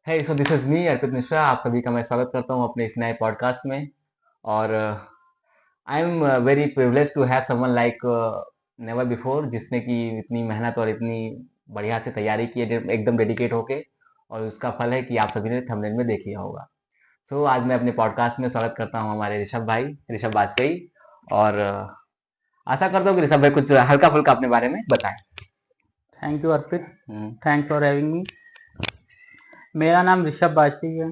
है so this is me अर्पित मिश्रा। आप सभी का मैं स्वागत करता हूं अपने इस नए पॉडकास्ट में। और I am very privilege to have someone like never before, जिसने की इतनी मेहनत और इतनी बढ़िया से तैयारी की है, एकदम डेडिकेट होके। और उसका फल है कि आप सभी ने थंबनेल में देख लिया होगा। सो आज मैं अपने पॉडकास्ट में स्वागत करता हूं हमारे ऋषभ भाई, ऋषभ वाजपेयी। और आशा करता हूँ कि ऋषभ भाई कुछ हल्का फुल्का अपने बारे में बताएं। Thank you Arpit. Thanks for having me. मेरा नाम ऋषभ वाजपेयी है,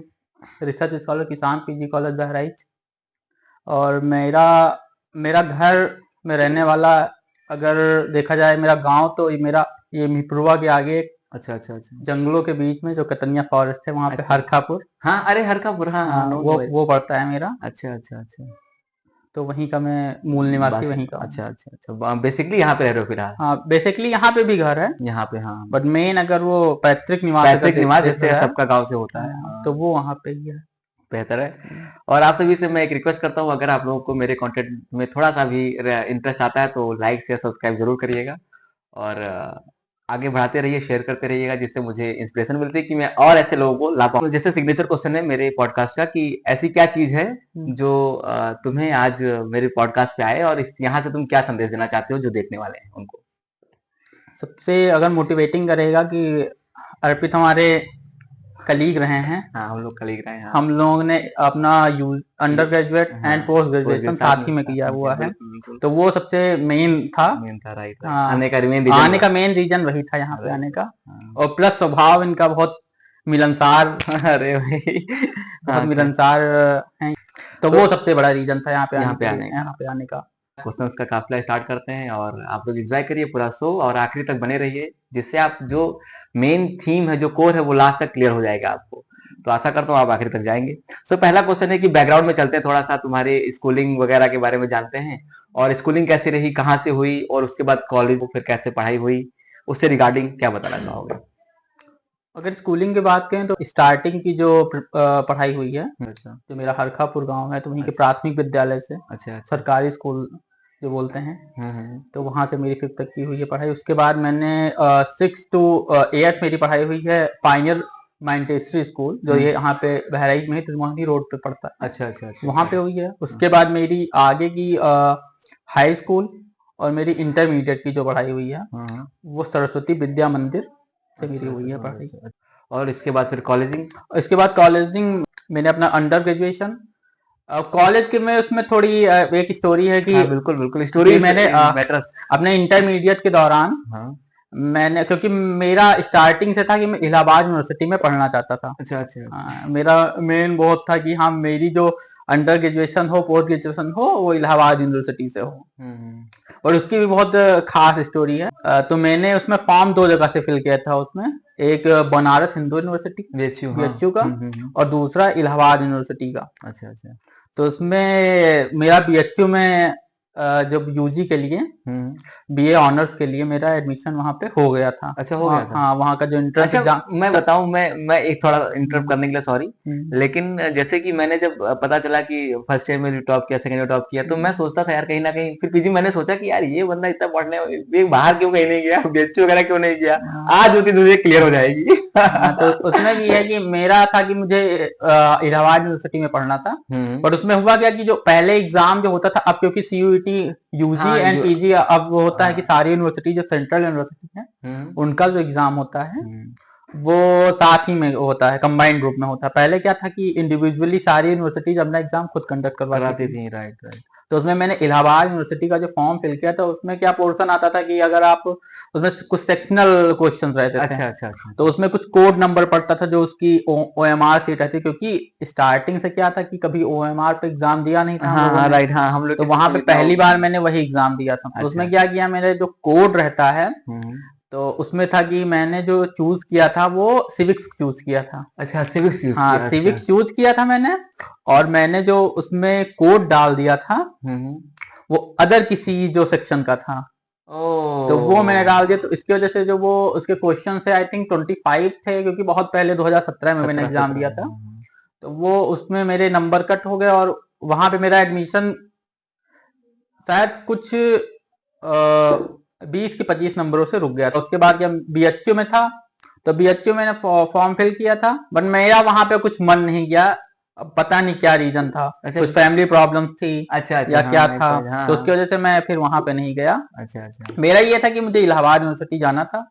रिसर्च स्कॉलर किसान पीजी कॉलेज बहराइच। और मेरा मेरा घर में रहने वाला, अगर देखा जाए मेरा गांव, तो ये मिपुरवा के आगे अच्छा अच्छा अच्छा। जंगलों के बीच में जो कतनिया फॉरेस्ट है, वहाँ पे अच्छा। हरखापुर। हाँ, अरे हरखापुर, हाँ हाँ, नो नो। वो पड़ता है मेरा। अच्छा अच्छा अच्छा। तो वहीं का मैं मूल निवासी बस वहीं का हूँ। अच्छा अच्छा अच्छा, बेसिकली यहाँ पे रह रहे हो फिलहाल। हाँ, बेसिकली यहाँ पे भी घर है, यहाँ पे, हाँ। बट मेन अगर वो पैतृक निवास अगर पैतृक निवास देखा जैसे जाए, सबका गांव से होता है, तो हाँ। वो वहाँ पे ही है। बेहतर है। और आप सभी से मैं एक रिक्वेस्ट करता हूँ, अगर आप लोगों को मेरे कंटेंट में थोड़ा सा भी इंटरेस्ट आता है तो लाइक शेयर सब्सक्राइब जरूर करिएगा। और आगे बढ़ाते रहिए, शेयर करते रहिएगा, जिससे मुझे इंस्पिरेशन मिलती है कि मैं और ऐसे लोगों को ला पाऊँ। जैसे सिग्नेचर क्वेश्चन है मेरे पॉडकास्ट का कि ऐसी क्या चीज है जो तुम्हें आज मेरे पॉडकास्ट पे आए, और यहाँ से तुम क्या संदेश देना चाहते हो जो देखने वाले हैं उनको। सबसे अगर मोटिवेटिंग रहेगा कि अर्पित हमारे कलीग रहे हैं। हाँ, हम लोग कलीग रहे हैं, हाँ। हम लोगों ने अपना अंडर ग्रेजुएट हाँ, and post post graduation graduate साथ ही में साथ किया में किया, हुआ है। बिल्कुल बिल्कुल। तो वो सबसे मेन था। मेन था, राइट राइट, हाँ, आने का मेन रीजन आने हुआ। का मेन रीजन वही था यहाँ पे राइट, आने का। हाँ। और प्लस स्वभाव इनका बहुत मिलनसार, अरे भाई, बहुत हाँ खैर। मिलनसार है। तो तो वो सबसे बड़ा रीजन था यहाँ पे यहाँ आने पे के लिए, आने का यहाँ पे आने का। क्वेश्चंस का काफिला स्टार्ट करते हैं, और आप लोग एंजॉय करिए पूरा शो और आखिरी तक बने रहिए, जिससे आप जो मेन थीम है, जो कोर है, वो लास्ट तक क्लियर हो जाएगा आपको। तो आशा करता हूँ आप आखिर तक जाएंगे। सो पहला क्वेश्चन है कि बैकग्राउंड में चलते हैं, थोड़ा सा तुम्हारे स्कूलिंग वगैरह के बारे में जानते हैं। और स्कूलिंग कैसे रही, कहाँ से हुई, और उसके बाद कॉलेज फिर कैसे पढ़ाई हुई, उससे रिगार्डिंग क्या बताना चाहोगे। अगर स्कूलिंग की बात करें तो स्टार्टिंग की जो पढ़ाई हुई है, अच्छा जो मेरा हरखापुर गांव है, तो वहीं के अच्छा प्राथमिक विद्यालय से, अच्छा अच्छा। सरकारी स्कूल जो बोलते हैं, हम्म। तो वहां से मेरी 5th तक की हुई है पढ़ाई। उसके बाद मैंने 6 to 8 मेरी पढ़ाई हुई है पाइनियर माइंटेसरी स्कूल, जो ये यहाँ पे बहराइच में है, त्रिमोहनी रोड पे पड़ता है, अच्छा अच्छा अच्छा वहां पे अच्छा। हुई है। उसके बाद मेरी आगे की हाई स्कूल और मेरी इंटरमीडिएट की जो पढ़ाई हुई है, हाँ। वो सरस्वती विद्या मंदिर से मेरी अच्छा अच्छा हुई है समझ पढ़ाई। अच्छा। और इसके बाद फिर कॉलेजिंग। इसके बाद कॉलेजिंग, मैंने अपना अंडर ग्रेजुएशन कॉलेज के में, उसमें थोड़ी एक स्टोरी है हाँ बिल्कुल बिल्कुल, कि स्टोरी मैंने मैटर्स। अपने इंटरमीडिएट के दौरान, हाँ। मैंने, क्योंकि मेरा स्टार्टिंग से था कि मैं इलाहाबाद यूनिवर्सिटी में पढ़ना चाहता था। अच्छा अच्छा अच्छा। मेरा मेन बहुत था कि हाँ, मेरी जो अंडर ग्रेजुएशन हो, पोस्ट ग्रेजुएशन हो, वो इलाहाबाद यूनिवर्सिटी से हो। हम्म। और उसकी भी बहुत खास स्टोरी है। तो मैंने उसमें फॉर्म 2 जगह से फिल किया था उसमें। एक बनारस हिंदू यूनिवर्सिटी, बीएचयू, हाँ। बीएचयू का, और दूसरा इलाहाबाद यूनिवर्सिटी का। अच्छा अच्छा। तो उसमें मेरा बीएचयू में जब यूजी के लिए, बीए ऑनर्स के लिए मेरा एडमिशन वहाँ पे हो गया था। अच्छा, हो गया था। हाँ, वहाँ का जो एंट्रेंस अच्छा, एग्जाम। मैं बताऊं, मैं एक थोड़ा इंटरप्ट करने के लिए सॉरी। हम्म, लेकिन जैसे कि मैंने जब पता चला कि फर्स्ट ईयर में टॉप किया, सेकंड ईयर टॉप किया, तो मैं सोचता था यार कहीं ना कहीं, फिर पीजी मैंने सोचा कि यार ये बंदा इतना पढ़ने, ये बाहर क्यों कहीं नहीं गया, बीएचयू वगैरह क्यों नहीं गया। हाँ, आज होती तुझे क्लियर हो जाएगी। तो उसमें भी है कि मेरा था कि मुझे इलाहाबाद यूनिवर्सिटी में पढ़ना था। पर उसमें हुआ क्या कि जो पहले एग्जाम जो होता था, अब क्योंकि सीयूईटी, यूजी हाँ एंड पीजी, अब वो होता है कि हाँ। सारी यूनिवर्सिटी जो सेंट्रल यूनिवर्सिटी है, हम्म उनका जो एग्जाम होता है, हम्म। वो साथ ही में होता है, कंबाइंड ग्रुप में होता है। पहले क्या था कि इंडिविजुअली सारी यूनिवर्सिटीज अपना एग्जाम खुद कंडक्ट करवाती कराती थी। थी, राइट राइट। तो उसमें मैंने इलाहाबाद यूनिवर्सिटी का जो फॉर्म फिल किया था, उसमें क्या पोर्शन आता था कि अगर आप, उसमें कुछ सेक्शनल क्वेश्चंस रहते थे। अच्छा अच्छा अच्छा तो अच्छा। उसमें कुछ कोड नंबर पड़ता था जो उसकी ओएमआर सीट रहती, क्योंकि स्टार्टिंग से क्या था कि कभी ओएमआर पे एग्जाम दिया नहीं था हम हाँ लोगों हाँ, ने। राइट, हाँ, हम लोग तो के वहां सिस्टम पे इतना पहली बार मैंने वही एग्जाम दिया था। तो अच्छा उसमें अच्छा। क्या किया, मेरे जो कोड रहता है, हम्म। तो उसमें था कि मैंने जो चूज किया था वो सिविक्स चूज किया था। अच्छा, सिविक्स यूज हाँ, किया, अच्छा। सिविक्स चूज किया था मैंने। और मैंने जो उसमें कोड डाल दिया था, हम्म। वो अदर किसी जो सेक्शन का था, तो वो मैंने ओ। डाल दिया। तो इसकी वजह से जो वो उसके क्वेश्चन से आई थिंक 25 थे, क्योंकि बहुत पहले 2017 में मैंने सत्रह एग्जाम सत्रह, दिया था। तो वो उसमें मेरे नंबर कट हो गए, और वहां पे मेरा एडमिशन शायद कुछ 20 के 25 नंबरों से रुक गया था। उसके बाद जब बीएचयू में था, तो बीएचयू मैंने फॉर्म फिल किया था, बट मेरा वहां पे कुछ मन नहीं गया। अब पता नहीं क्या रीजन था, अच्छा कुछ फैमिली प्रॉब्लम थी अच्छा अच्छा, या क्या हाँ था, हाँ तो उसकी हाँ, वजह से मैं फिर वहां पे नहीं गया। अच्छा अच्छा मेरा ये था कि मुझे इलाहाबाद यूनिवर्सिटी जाना था,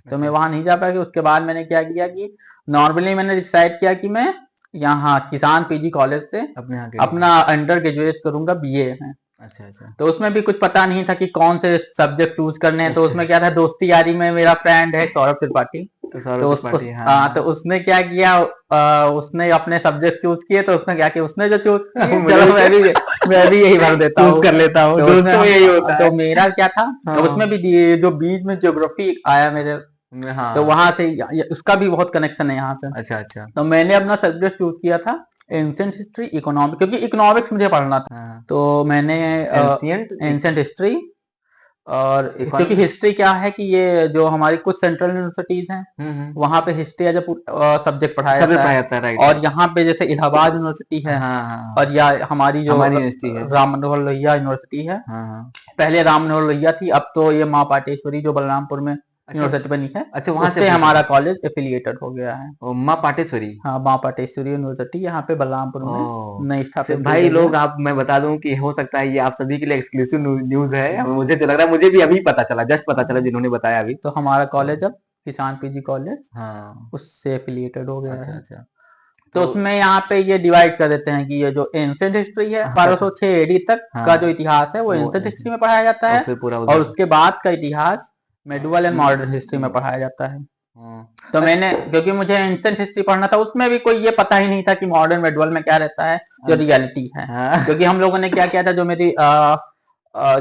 तो मैं अच्छा, वहां नहीं जा पाया। उसके बाद मैंने क्या किया कि नॉर्मली मैंने डिसाइड किया कि मैं यहाँ किसान पीजी कॉलेज से अपने यहाँ के अपना अंडर ग्रेजुएट करूंगा बीए में। अच्छा अच्छा तो उसमें भी कुछ पता नहीं था कि कौन से सब्जेक्ट चूज करने हैं। तो अच्छा, उसमें क्या था, दोस्ती यारी में मेरा फ्रेंड है सौरभ त्रिपाठी, तो सौरभ तो त्रिपाठी, हाँ तो उसने क्या किया, उसने अपने सब्जेक्ट चूज किए। तो उसने क्या किया, उसने जो चूज किए मुझे चलो भी मैं भी यही भर देता चूज हूँ। कर लेता हूँ, तो उसमें दोस्तों में हम यही होता है। तो मेरा क्या था, उसमें हाँ भी जो बीच में ज्योग्राफी आया मेरे, तो हाँ, वहां से उसका भी बहुत कनेक्शन है यहाँ से। अच्छा अच्छा, तो मैंने अपना सब्जेक्ट चूज किया था एंशिएंट हिस्ट्री इकोनॉमिक, क्योंकि इकोनॉमिक्स मुझे पढ़ना था। हाँ, तो मैंने एंशियंट एंशिएंट हिस्ट्री, और क्योंकि इकोनॉमिक, हिस्ट्री क्या है कि ये जो हमारी कुछ सेंट्रल यूनिवर्सिटीज हैं हम्म, वहां पे हिस्ट्री एज अ सब्जेक्ट पढ़ाया सब्जेक्ट जाता पढ़ाया है। जाता है, राइट और राइट, यहाँ पे जैसे इलाहाबाद यूनिवर्सिटी है, हाँ हाँ, और या हमारी जो हमारी यूनिवर्सिटी है, राम मनोहर लोहिया यूनिवर्सिटी है। हाँ हाँ, पहले राम मनोहर लोहिया थी, अब तो ये माँ पाटेश्वरी जो बलरामपुर में अच्छा यूनिवर्सिटी बनी है, अच्छा, वहां से उससे एफिलिएटेड हमारा है, कॉलेज एफिलिएटेड हो गया है। ओ माँ पाटेश्वरी, हाँ, माँ पाटेश्वरी यूनिवर्सिटी यहाँ पे बलरामपुर में ओ नई स्थापित की भाई गई है। लोग, आप मैं बता दूं कि हो सकता है ये आप सभी के लिए एक्सक्लूसिव न्यूज है, मुझे तो लग रहा है मुझे भी अभी पता चला, जस्ट पता चला जिन्होंने बताया अभी, तो हमारा तो कॉलेज अब किसान पीजी कॉलेज हाँ, उससे एफिलिएटेड हो गया अच्छा है। अच्छा, तो तो उसमें यहाँ पे ये डिवाइड कर देते हैं कि ये जो एंशिएंट हिस्ट्री है हाँ 1206 एडी तक का जो हाँ, इतिहास है वो वो एंशिएंट हिस्ट्री में पढ़ाया जाता और है। फिर पूरा और उधर, उसके बाद का इतिहास मेडुअल एंड मॉडर्न हिस्ट्री में हम्म, पढ़ाया जाता है। हाँ, तो मैंने, क्योंकि मुझे एंशिएंट हिस्ट्री पढ़ना था, उसमें भी कोई ये पता ही नहीं था कि मॉडर्न मेडुअल में क्या रहता है, जो रियलिटी है। हाँ, क्योंकि हम लोगों ने क्या किया था, जो मेरी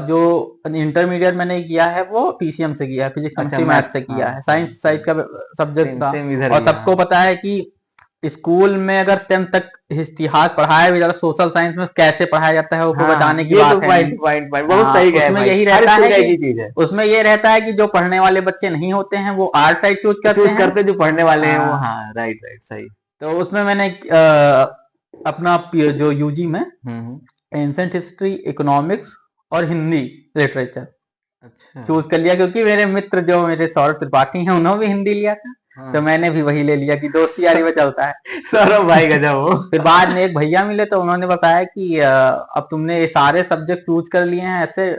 जो इंटरमीडिएट मैंने किया है वो पीसीएम से किया है, फिजिक्स अच्छा केमिस्ट्री मैथ मैथ्स, से हाँ किया है, हाँ साइंस साइड का सब्जेक्ट सेम था। सेम इधर और भी, सबको हाँ, पता है कि स्कूल में अगर 10th तक इतिहास पढ़ाया भी जाता, सोशल साइंस में कैसे पढ़ाया जाता है वो कोई हाँ बताने की ये तो बात है नहीं। पॉइंट पॉइंट पॉइंट बहुत सही गए उसमें भाई, यही हर रहता स्कूल है का एक कि ही चीज है, उसमें ये रहता है कि जो पढ़ने वाले बच्चे नहीं होते हैं वो आर्ट साइड चूज करते चूज हैं। करते जो पढ़ने वाले हैं वो, हाँ, हाँ राइट राइट सही, तो उसमें मैंने अपना जो यूजी में हम्म, एंशिएंट हिस्ट्री, इकोनॉमिक्स और हिंदी लिटरेचर अच्छा, चूज कर लिया, क्योंकि मेरे मित्र जो मेरे सौरभ त्रिपाठी हैं उन्होंने भी हिंदी लिया था। तो हाँ मैंने भी वही ले लिया कि दोस्ती यारी में चलता है। सौरभ भाई गजब हो, फिर बाद में एक भैया मिले तो उन्होंने बताया कि अब तुमने ये सारे सब्जेक्ट चूज कर लिए हैं ऐसे,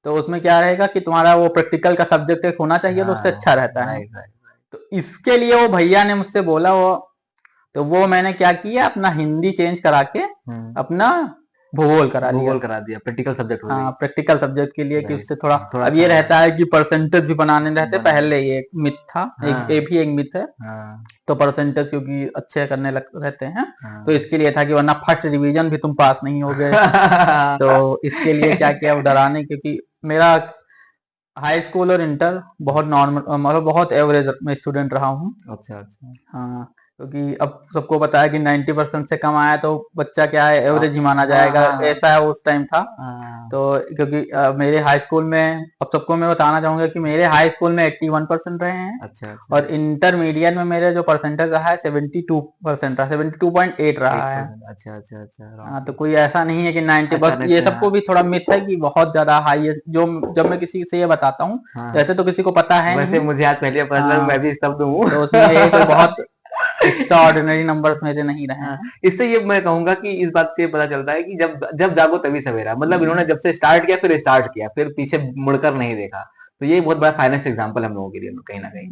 तो उसमें क्या रहेगा कि तुम्हारा वो प्रैक्टिकल का सब्जेक्ट एक होना चाहिए, तो उससे अच्छा हाँ रहता है। राइट राइट, तो इसके लिए वो भैया ने मुझसे बोला, वो तो वो मैंने क्या किया, अपना हिंदी चेंज करा के अपना भूगोल करा लिया। भूगोल करा दिया, प्रैक्टिकल सब्जेक्ट हो गई, हाँ, प्रैक्टिकल सब्जेक्ट के लिए कि राइट, उससे थोड़ा, थोड़ा अब ये सा रहता है कि परसेंटेज भी बनाने रहते, बना, पहले ये एक मिथ था, हाँ एक भी एक मिथ है। हाँ तो परसेंटेज क्योंकि अच्छे करने लग रहते हैं, तो हाँ, इसके लिए था कि वरना फर्स्ट रिवीजन भी तुम पास नहीं हो गए। तो इसके लिए क्या किया, वो डराने, क्योंकि मेरा हाई स्कूल और इंटर बहुत नॉर्मल, मतलब बहुत एवरेज में स्टूडेंट रहा हूँ। अच्छा अच्छा, हाँ, क्योंकि अब सबको पता है कि 90% से कम आया तो बच्चा क्या है, एवरेज ही माना हाँ जाएगा, हाँ ऐसा है उस टाइम था। हाँ, तो क्योंकि मेरे हाई स्कूल में, अब सबको मैं बताना चाहूंगा कि मेरे हाई स्कूल में 81% रहे हैं, अच्छा अच्छा, और इंटरमीडिएट में मेरे जो परसेंटेज रहा है 72% रहा, 72.8 रहा है। 8%, अच्छा अच्छा अच्छा, हाँ, तो कोई ऐसा नहीं है कि 90, अच्छा बस नहीं ये तो, सबको हाँ भी थोड़ा मिथ है कि बहुत ज्यादा हाई है, जो जब मैं किसी से ये बताता हूँ, हाँ, वैसे तो किसी को पता है वैसे नहीं। मुझे आज पहले पता चला, मैं हाँ, भी स्तब्ध हूँ। तो उसमें ये कोई बहुत एक्स्ट्रा ऑर्डिनरी नंबर्स मेरे नहीं रहे हाँ, हैं। इससे ये मैं कहूंगा कि इस बात से ये पता चलता है कि जब जब जागो तभी सवेरा, मतलब इन्होंने जब से स्टार्ट किया फिर स्टार्ट किया, फिर पीछे मुड़कर नहीं देखा, तो ये बहुत बड़ा फाइनेस्ट एग्जाम्पल हम लोगों के लिए कहीं ना कहीं,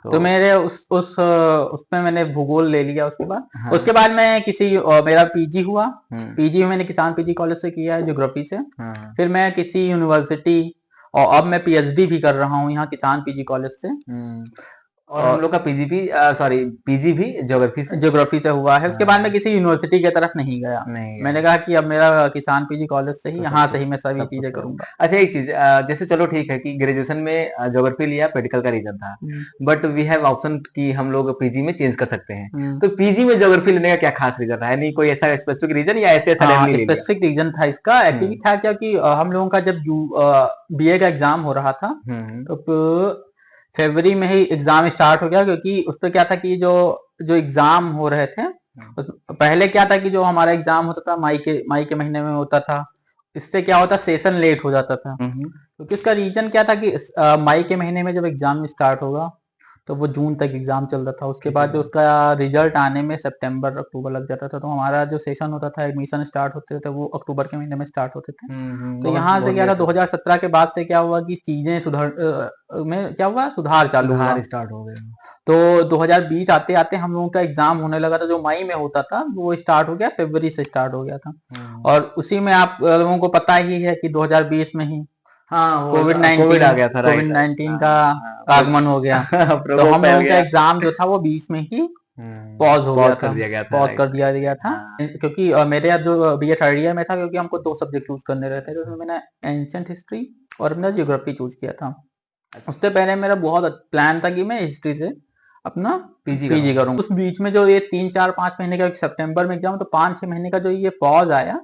तो तो मेरे उसमें मैंने भूगोल ले लिया। उसके बाद हाँ, मैं किसी मेरा पीजी हुआ। हम्म, पीजी में मैंने किसान पीजी कॉलेज से किया है ज्योग्राफी से। हाँ, फिर मैं किसी यूनिवर्सिटी, और अब मैं पीएचडी भी कर रहा हूँ यहाँ किसान पीजी कॉलेज से। और हम लोग और का पीजी भी, सॉरी पीजी भी ज्योग्राफी से, ज्योग्राफी से हुआ है। उसके बाद मैं हाँ, किसी यूनिवर्सिटी की तरफ नहीं गया। नहीं मैंने गया, कहा कि अब मेरा किसान पीजी कॉलेज से ही, तो सब यहाँ से कुछ ही मैं सभी सब कुछ चीजें करो, करूंगा। अच्छा एक चीज, जैसे चलो ठीक है कि ग्रेजुएशन में ज्योग्राफी लिया, प्रैक्टिकल का रीजन था, हम्म, बट वी हैव ऑप्शन कि हम लोग पीजी में चेंज कर सकते हैं, हम्म। तो पीजी में ज्योग्राफी लेने का क्या खास रीजन है, नहीं कोई ऐसा स्पेसिफिक रीजन या ऐसे हाँ, सडनली ले लिया, स्पेसिफिक रीजन था इसका। एक्चुअली हम्म था क्या कि हम लोगों का जब बीए का एग्जाम हो रहा था, हम्म, तो फरवरी में ही एग्जाम स्टार्ट हो गया। क्योंकि उस पर क्या था कि जो जो एग्जाम हो रहे थे, पहले क्या था कि जो हमारा एग्जाम होता था मई के महीने में होता था। इससे क्या होता, सेशन लेट हो जाता था। हम्म, क्योंकि इसका रीजन क्या था कि मई के महीने में जब एग्जाम स्टार्ट होगा तो वो जून तक एग्जाम चल रहा था। उसके किसी बाद जो का उसका रिजल्ट आने में सितंबर अक्टूबर लग जाता था। तो हमारा जो सेशन होता था, एडमिशन स्टार्ट होते थे, वो अक्टूबर के महीने में स्टार्ट होते थे। तो बहुत यहाँ से बहुत क्या लेट था, से 2017 के बाद से क्या हुआ कि चीजें में क्या हुआ, सुधार चालू हुआ। सुधार स्टार्ट हो गए। तो 2020 आते आते हम लोगों का एग्जाम होने लगा था, जो मई में होता था वो स्टार्ट हो गया, फरवरी से स्टार्ट हो गया था। और उसी में आप लोगों को पता ही है कि 2020 में ही हाँ, वो कोविड कोविड 19 आ गया था, कोविड राइट राइट। 19 का हाँ हाँ, आगमन हो गया। तो प्रकोप हम फैल लोगों का गया। एग्जाम जो था वो 20 में ही पॉज हो गया पॉज कर था। दिया गया था, पॉज राइट कर दिया राइट। गया था, हाँ क्योंकि मेरे अब जो बीए थर्ड ईयर में था, क्योंकि हमको 2 सब्जेक्ट चूज करने रहते थे। तो उसमें मैंने एंशिएंट हिस्ट्री और अपना ज्योग्राफी चूज किया था। उससे पहले मेरा बहुत प्लान था कि मैं हिस्ट्री से अपना पीजी पीजी करूंगा। करूँ। उस बीच में जो ये 3 4 5 महीने का, सितंबर में एग्जाम, तो 5 6 महीने का जो ये पॉज आया,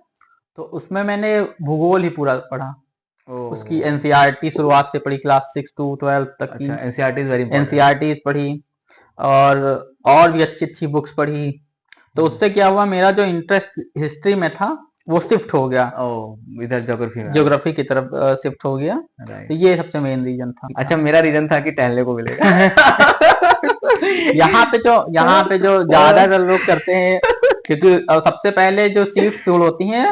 तो उसमें मैंने भूगोल ही पूरा पढ़ा। ओ उसकी एनसीईआरटी शुरुआत से पढ़ी, क्लास 6 to 12 तक की अच्छा, NCERT is very important. NCERT पढ़ी। और और भी अच्छी अच्छी बुक्स पढ़ी। तो उससे क्या हुआ, मेरा जो इंटरेस्ट हिस्ट्री में था वो शिफ्ट हो गया, ओ इधर ज्योग्राफी में आ ज्योग्राफी की तरफ शिफ्ट हो गया। गया, तो राइट। ये सबसे मेन रीजन था। अच्छा, मेरा रीजन था कि टहलने को मिलेगा। यहाँ पे जो ज्यादातर लोग करते हैं, क्योंकि सबसे पहले जो सीट्स फुल होती हैं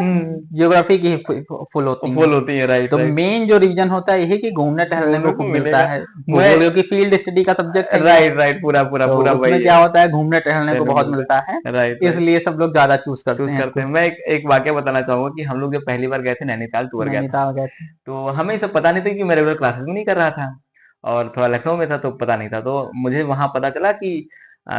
ज्योग्राफी की फुल होती हैं। फुल होती है, राइट तो राइट। मेन जो रीजन होता है यही कि घूमने टहलने घूमने को को खूब मिलता मिलेगा। है। मैं भूगोल क्योंकि फील्ड स्टडी का सब्जेक्ट है ये। राइट राइट, पूरा पूरा तो पूरा उसमें वही क्या है। होता है, घूमने टहलने को टहलने को बहुत मिलता मिलता है। है, राइट राइट। इसलिए सब लोग ज्यादा चूज करते चूज हैं करते इसको। हैं। मैं एक वाक्य बताना चाहूंगा कि हम लोग जब पहली बार गए थे, नैनीताल टूर गया था। नैनीताल गए थे। तो हमें सब पता नहीं था कि मैं रेगुलर क्लासेस भी नहीं कर रहा था, और थोड़ा लखनऊ में था तो पता नहीं था। तो मुझे वहां पता चला कि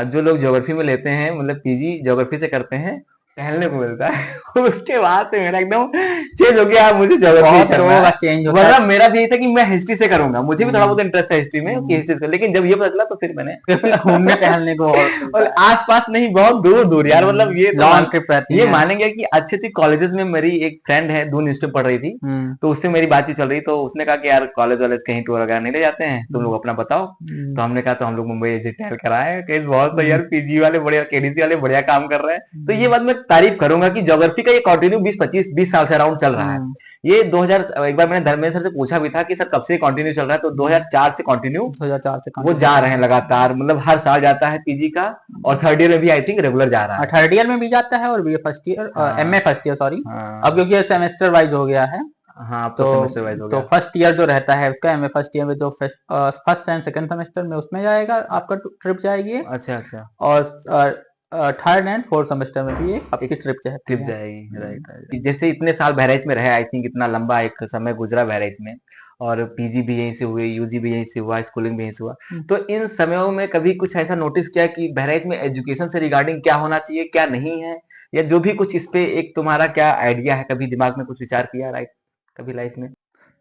जो लोग ज्योग्राफी में लेते हैं, मतलब पीजी ज्योग्राफी से करते हैं, टहलने को मिलता है। उसके बाद से मेरा एकदम चेंज हो गया, मुझे ज्योग्राफी ही बहुत करना लोगों है। का चेंज होता है। वरना मेरा भी यही था कि मैं हिस्ट्री से करूंगा, मुझे भी थोड़ा हम्म, बहुत इंटरेस्ट है हिस्ट्री में कि हम्म, हिस्ट्री से, लेकिन जब ये पता चला तो फिर मैंने क्योंकि घूमने टहलने को बहुत और मिलता है। आस-पास नहीं, बहुत दूर-दूर यार, मतलब ये तो लॉन्ग ट्रिप रहती ये हैं। मानेंगे कि अच्छी-अच्छी कॉलेजेस में मेरी एक फ्रेंड है, दून इंस्टीट्यूट पढ़ रही थी, हम्म, तो उससे मेरी बातचीत चल रही, तो उसने कहा कि यार कॉलेज वॉलेज कहीं टूर वगैरह नहीं ले जाते हैं, तुम लोग अपना बताओ। हम्म, तो हमने कहा तो हम लोग मुंबई एग्जिट टहल कर आए हैं, कहीं बहुत सही हम्म, यार, पीजी वाले बढ़िया, केडीसी वाले बढ़िया काम कर रहे हैं। तो ये हम्म, बात मैं तारीफ करूंगा कि ज्योग्राफी का ये कंटिन्यू 20 साल से अराउंड चल रहा है। हम्म, ये 2000, एक बार मैंने धर्मेंद्र सर से पूछा भी था कि सर कब से कंटिन्यू चल रहा है, तो 2004 से कंटिन्यू 2004 से वो कंटिन्यू जा चल रहे हैं रहा लगातार, मतलब हर साल जाता है पीजी का, और थर्ड ईयर में भी आई थिंक रेगुलर जा रहा है। है। थर्ड ईयर में भी जाता है और बीए फर्स्ट ईयर, एमए हाँ फर्स्ट ईयर, सॉरी। अब हाँ क्योंकि ये सेमेस्टर वाइज हो गया है। हाँ, अब तो तो सेमेस्टर वाइज हो गया। फर्स्ट ईयर जो रहता है उसका, एमए फर्स्ट ईयर में जो फर्स्ट एंड सेकंड सेमेस्टर में उसमें जाएगा, आपका ट्रिप जाएगी। अच्छा अच्छा, और थर्ड एंड फोर्थ सेमेस्टर में भी एक आपकी एक ट्रिप जाती ट्रिप है। जाएगी, राइट राइट। जैसे इतने साल बहराइच में रहे, आई थिंक इतना लंबा एक समय गुजरा बहराइच में, और पीजी भी यहीं से हुई, यूजी भी यहीं से हुआ, स्कूलिंग भी यहीं से हुआ। हम्म। तो इन समयों में कभी कुछ ऐसा नोटिस किया कि बहराइच में एजुकेशन से रिगार्डिंग क्या होना चाहिए, क्या नहीं है, या जो भी कुछ इस पे एक तुम्हारा क्या आइडिया है, कभी दिमाग में कुछ विचार किया, राइट, कभी लाइफ में?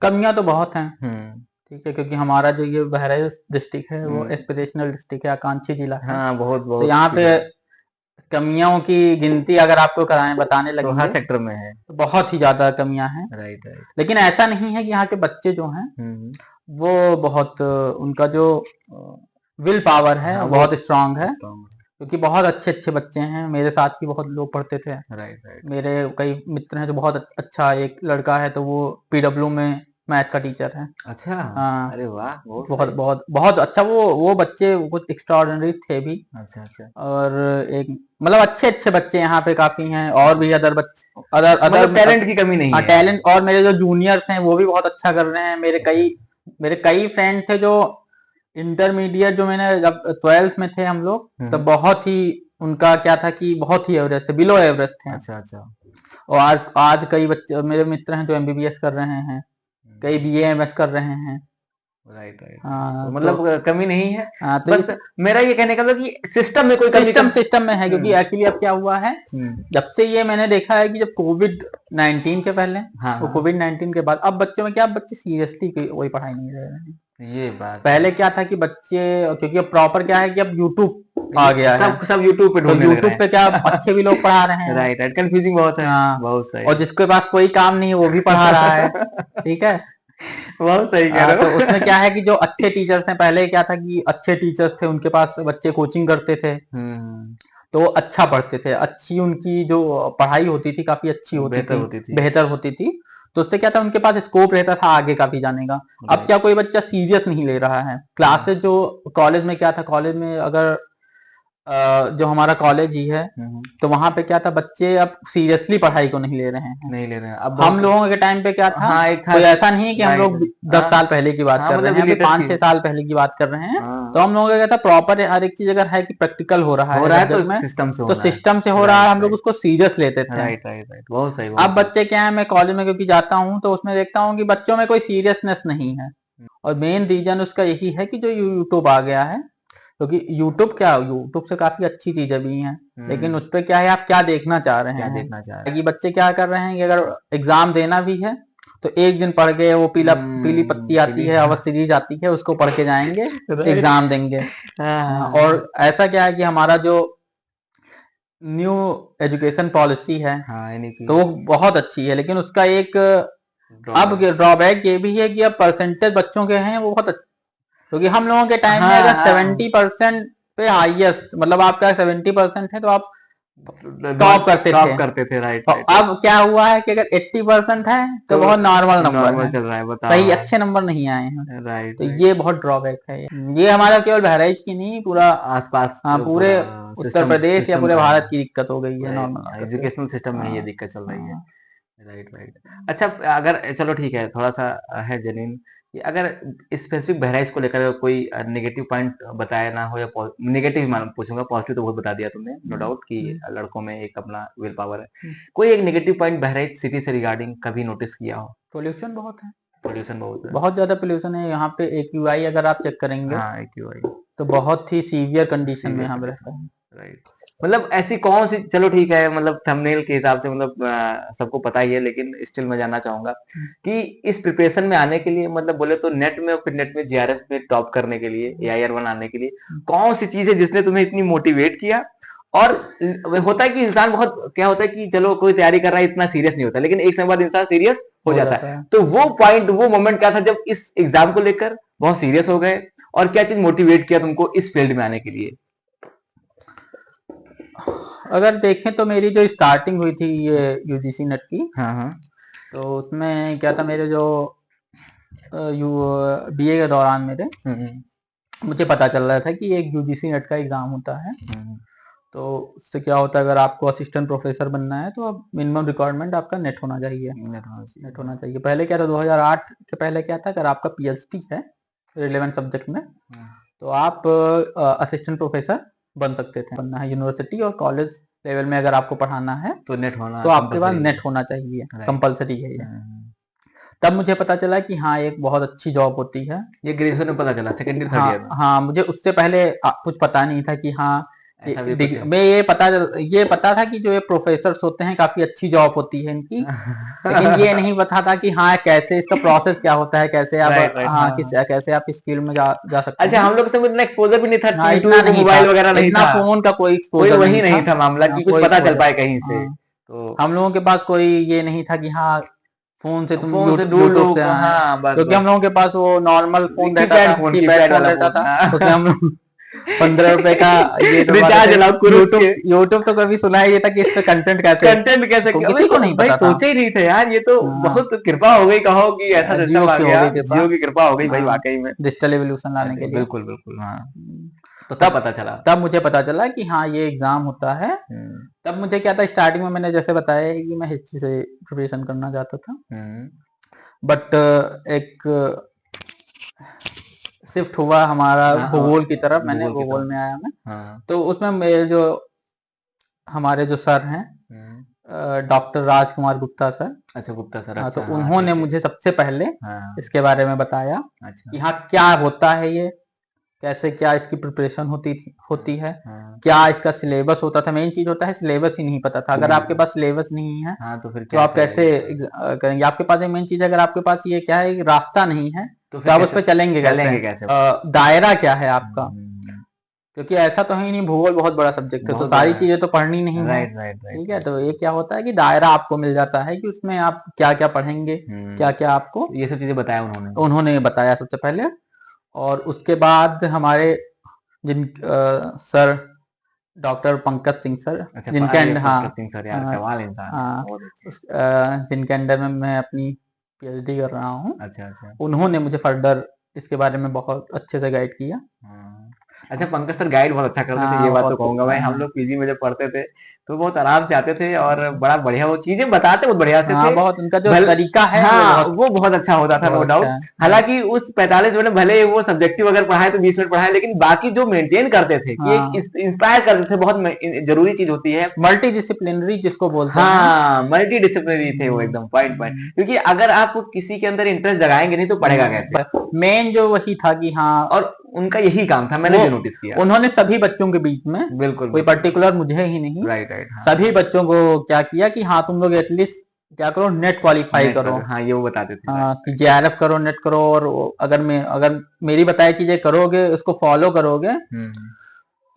कमियां तो बहुत हैं। हम्म ठीक है, क्योंकि हमारा जो ये बहराइच डिस्ट्रिक्ट है वो हम्म, एस्पिरेशनल डिस्ट्रिक्ट है, आकांक्षी जिला है। हाँ बहुत तो बहुत यहाँ पे चीजें, कमियों की गिनती अगर आपको कराएं, बताने तो हर लगेंगे सेक्टर में है, तो बहुत ही ज्यादा कमियां हैं। Right right. लेकिन ऐसा नहीं है कि यहाँ के बच्चे जो हैं हम्म, वो बहुत उनका जो विल पावर है हाँ वो बहुत स्ट्रांग है। स्ट्रॉन्ग, क्योंकि बहुत अच्छे अच्छे बच्चे हैं, मेरे साथ ही बहुत लोग पढ़ते थे। Right right. मेरे कई मित्र हैं जो बहुत अच्छा, एक लड़का है तो वो पीडब्ल्यू में मैथ का टीचर है। अच्छा, हाँ, अरे वाह, बहुत बहुत सही। बहुत बहुत अच्छा। वो बच्चे कुछ एक्स्ट्राऑर्डिनरी थे भी। अच्छा अच्छा, और एक मतलब अच्छे अच्छे बच्चे यहाँ पे काफी हैं, और भी अदर बच्चे, अदर मतलब अदर टैलेंट की कमी नहीं हाँ है यहाँ। टैलेंट। और मेरे जो जूनियर्स हैं वो भी बहुत अच्छा कर रहे हैं। अच्छा मेरे कई फ्रेंड थे जो इंटरमीडिएट, जो मैंने जब 12th में थे हम लोग, तब बहुत ही उनका क्या था कि बहुत ही एवरेज थे, बिलो एवरेज थे। अच्छा अच्छा, और आज आज कई बच्चे मेरे मित्र हैं जो एमबीबीएस कर रहे हैं, कई बीएएमएस कर रहे हैं। राइट राइट राइट, तो हाँ तो मतलब कमी नहीं है। हाँ तो बस मेरा ये कहने का मतलब कि सिस्टम में कोई कमी सिस्टम में है, क्योंकि हम्म एक्चुअली अब क्या हुआ है, हम्म, जब से ये मैंने देखा है कि जब कोविड 19 के पहले हाँ और हाँ, कोविड 19 के बाद, अब बच्चों में क्या, अब बच्चे सीरियसली कोई पढ़ाई नहीं रह रहे हैं। ये बात है। पहले क्या था कि बच्चे, क्योंकि अब प्रॉपर क्या है कि अब यूट्यूब आ गया है, सब सब यूट्यूब पे तो ढूंढने लग रहे यूट्यूब पे क्या अच्छे भी लोग पढ़ा रहे हैं। हैं। राइट राइट, कंफ्यूजिंग बहुत है। हाँ, बहुत सही। और जिसके पास कोई काम नहीं है वो भी पढ़ा रहा है। ठीक है। बहुत सही कह रहे तो उसमें हो। क्या है कि जो अच्छे टीचर्स हैं, पहले क्या था कि अच्छे टीचर्स थे, उनके पास बच्चे कोचिंग करते थे, हम्म, तो वो अच्छा पढ़ते थे, अच्छी उनकी जो पढ़ाई होती थी काफी अच्छी होती बेहतर थी, होती थी। बेहतर होती थी। तो उससे क्या था, उनके पास स्कोप रहता था आगे काफी जाने का। अब क्या कोई बच्चा सीरियस नहीं ले रहा है क्लासेस। जो कॉलेज में क्या था, कॉलेज में अगर जो हमारा कॉलेज ही है, तो वहां पे क्या था, बच्चे अब सीरियसली पढ़ाई को नहीं ले रहे हैं। नहीं ले रहे हैं अब हम लोगों के टाइम पे क्या था, हाँ एक था कोई ऐसा नहीं है कि हम लोग 10 साल पहले की बात कर रहे हैं, 5-6 साल पहले की बात कर रहे हैं। तो हम लोगों का क्या था, प्रॉपर हर एक चीज अगर है कि प्रैक्टिकल हो रहा है तो सिस्टम से हो रहा है, हम लोग उसको सीरियस लेते थे। राइट राइट राइट, बहुत सही। अब बच्चे क्या है, मैं कॉलेज में क्योंकि जाता हूँ तो उसमें देखता हूँ कि बच्चों में कोई सीरियसनेस नहीं है। और मेन रीजन उसका यही है कि जो यूट्यूब आ गया है, क्योंकि यूट्यूब से काफी अच्छी चीजें भी हैं, लेकिन उस पर क्या है, आप क्या देखना चाह रहे हैं कि बच्चे क्या कर रहे हैं कि अगर एग्जाम देना भी है तो एक दिन पढ़ के वो पीली पत्ती आती है, अवर सीरीज आती है, उसको पढ़ के जाएंगे, एग्जाम देंगे। और ऐसा क्या है कि हमारा जो न्यू एजुकेशन पॉलिसी है, तो वो बहुत अच्छी है, लेकिन उसका एक अब ड्रॉबैक ये भी है कि अब परसेंटेज बच्चों के हैं वो बहुत, क्योंकि हम लोगों के टाइम में अगर 70% पे हाईएस्ट, मतलब आपका 70% है तो आप टॉप करते थे राइट। तो अब क्या हुआ है कि अगर 80% है तो बहुत नॉर्मल नंबर चल रहा है, बताओ, सही अच्छे नंबर नहीं आए हैं। राइट, तो ये बहुत ड्रॉबैक है। ये हमारा केवल बहराइच की नहीं, पूरा आसपास, हाँ, पूरे उत्तर प्रदेश या पूरे भारत की दिक्कत हो गई है। नॉर्मल एजुकेशनल सिस्टम में ये दिक्कत चल रही है। Right right. अच्छा, अगर चलो ठीक है, थोड़ा सा है जनीन कि अगर स्पेसिफिक बहराइच को लेकर कोई नेगेटिव पॉइंट बताया ना हो, या नेगेटिव मान पूछूंगा, पॉजिटिव तो बहुत बता दिया तुमने, नो डाउट कि लड़कों में एक अपना विल पावर है। कोई एक नेगेटिव पॉइंट बहराइच सिटी से रिगार्डिंग कभी नोटिस किया हो? पोल्यूशन बहुत है, पोल्यूशन बहुत है, बहुत ज्यादा पोल्यूशन है यहाँ पे। AQI अगर आप चेक करेंगे, हाँ AQI तो बहुत ही सीवियर कंडीशन में यहाँ पे रहता है। राइट। मतलब ऐसी कौन सी, चलो ठीक है, मतलब थंबनेल के हिसाब से मतलब सबको पता ही है, लेकिन स्टिल मैं जानना चाहूंगा कि इस प्रिपरेशन में आने के लिए, मतलब बोले तो नेट में, और फिर नेट में JRF में टॉप करने के लिए, AIR1 आने के लिए कौन सी चीज है जिसने तुम्हें इतनी मोटिवेट किया? और होता है कि इंसान बहुत, क्या होता है कि चलो कोई तैयारी कर रहा है, इतना सीरियस नहीं होता, लेकिन एक समय बाद इंसान सीरियस हो जाता है। तो वो पॉइंट, वो मोमेंट क्या था जब इस एग्जाम को लेकर बहुत सीरियस हो गए, और क्या चीज मोटिवेट किया तुमको इस फील्ड में आने के लिए? अगर देखें तो मेरी जो स्टार्टिंग हुई थी ये UGC नेट की, हाँ, तो उसमें क्या था, मेरे जो BA के दौरान मेरे मुझे पता चल रहा था कि एक UGC नेट का एग्जाम होता है। तो उससे क्या होता है, अगर आपको असिस्टेंट प्रोफेसर बनना है तो अब मिनिमम रिक्वायरमेंट आपका नेट होना चाहिए। नेट होना चाहिए। पहले क्या था, 2008 के पहले क्या था, अगर आपका PhD है रिलेवेंट सब्जेक्ट में, तो आप असिस्टेंट प्रोफेसर बन सकते थे। बनना है यूनिवर्सिटी और कॉलेज लेवल में अगर आपको पढ़ाना है तो नेट होना, तो आपके पास नेट होना चाहिए, कंपलसरी है ये। तब मुझे पता चला कि हाँ, एक बहुत अच्छी जॉब होती है। ये ग्रेजुएशन में पता चला, सेकंड ईयर, थर्ड ईयर में? हाँ, मुझे उससे पहले कुछ पता नहीं था कि हाँ, मैं ये पता था कि जो ये प्रोफेसर्स होते हैं काफी अच्छी जॉब होती है इनकी, लेकिन ये नहीं पता था कि हाँ, कैसे इसका प्रोसेस क्या होता है, कैसे आप कैसे आप इस फील्ड में जा सकते हैं। अच्छा, हम लोग से इतना एक्सपोजर भी नहीं था, हाँ, इतना नहीं, मोबाइल वगैरह नहीं था, फोन का कोई एक्सपोजर वही नहीं था मामला कि कुछ पता चल पाए कहीं से। तो हम लोगों के पास कोई ये नहीं था कि हाँ, फोन से तुम यूट्यूब से, क्योंकि हम लोगों के पास वो नॉर्मल फोन रहता था, कीपैड फोन रहता था, उसमें हम लोग 15 रुपए का ये रिचार्ज, यूट्यूब तो कभी सुना ही था कि इस पे कंटेंट कैसे किसी को नहीं पता, सोचे ही नहीं थे यार। ये तो बहुत कृपा हो गई, कहो कि ऐसा सिस्टम आ गया, जियो की कृपा हो गई भाई, वाकई में डिजिटल एवोल्यूशन लाने के लिए। बिल्कुल बिल्कुल, हाँ। तो तब पता चला, तब मुझे पता चला कि हाँ, ये एग्जाम होता है। तब मुझे क्या था, स्टार्टिंग में मैंने जैसे बताया कि मैं हिस्ट्री से प्रिपरेशन करना चाहता था, बट एक शिफ्ट हुआ हमारा भूगोल की तरफ, मैंने भूगोल में आया मैं। तो उसमें मेरे जो हमारे जो सर हैं, डॉक्टर राजकुमार गुप्ता सर। अच्छा, गुप्ता सर। तो उन्होंने मुझे सबसे पहले इसके बारे में बताया कि हाँ, क्या होता है ये, कैसे क्या इसकी प्रिपरेशन होती है, क्या इसका सिलेबस होता था। मेन चीज होता है सिलेबस ही नहीं पता था। अगर आपके पास सिलेबस नहीं है तो फिर तो आप कैसे करेंगे। आपके पास एक मेन चीज, अगर आपके पास ये क्या है, रास्ता नहीं है तो आप उस पर चलेंगे कैसे? दायरा क्या है आपका, क्योंकि ऐसा तो है ही नहीं, भूगोल बहुत बड़ा सब्जेक्ट है, तो सारी चीजें तो पढ़नी नहीं है। ठीक है, तो ये क्या होता है कि दायरा आपको मिल जाता है कि उसमें आप क्या क्या पढ़ेंगे, क्या क्या आपको, ये सब चीजें बताया उन्होंने बताया सबसे पहले। और उसके बाद हमारे जिन sir doctor Pankaj Singh sir, अच्छा, जिनके अरे अंडर, हाँ पंकज सिंह सर यार हाँ कमाल इंसान है, हाँ, बहुत अच्छे। जिनके अंडर में मैं अपनी पीएचडी कर रहा हूँ। अच्छा अच्छा। उन्होंने मुझे फर्दर इसके बारे में बहुत अच्छे से गाइड किया। हाँ। अच्छा, पंकज सर गाइड बहुत अच्छा करते थे, ये हाँ बात तो बहुत, कहूंगा मैं। हम हाँ लोग पीजी में जब पढ़ते थे तो बहुत आराम से आते थे और बड़ा बढ़िया वो चीजें बताते बहुत बढ़िया से हाँ, थे। बहुत उनका जो भल तरीका है वो हाँ, बहुत वो बहुत अच्छा होता था, नो बहुत अच्छा डाउट। है। हालांकि उस 45 मिनट भले ही वो सब्जेक्टिव अगर पढ़ाए तो 20 मिनट पढ़ाए, लेकिन बाकी जो मेंटेन करते थे कि एक हाँ, इंस्पायर करते थे, बहुत जरूरी चीज होती है। मल्टी डिसिप्लिनरी जिसको बोलते हैं। हाँ, मल्टी डिसिप्लिनरी थे वो, एकदम पॉइंट पॉइंट। क्योंकि अगर आप किसी के अंदर इंटरेस्ट जगाएंगे नहीं तो पढ़ेगा कैसे। मेन जो वही था कि हाँ, और उनका यही काम था, मैंने वो जो नोटिस किया। उन्होंने सभी बच्चों के बीच में, बिल्कुल कोई बिल्कुल। पर्टिकुलर मुझे ही नहीं, राइट राइट, हाँ सभी हाँ। बच्चों को क्या किया कि हाँ तुम लोग एटलीस्ट क्या करो, नेट क्वालिफाई नेट करो। पर, हाँ ये वो बताते थे, राइट कि राइट। जेआरएफ करो, नेट करो, और अगर मेरी बताई चीजें करोगे, उसको फॉलो करोगे,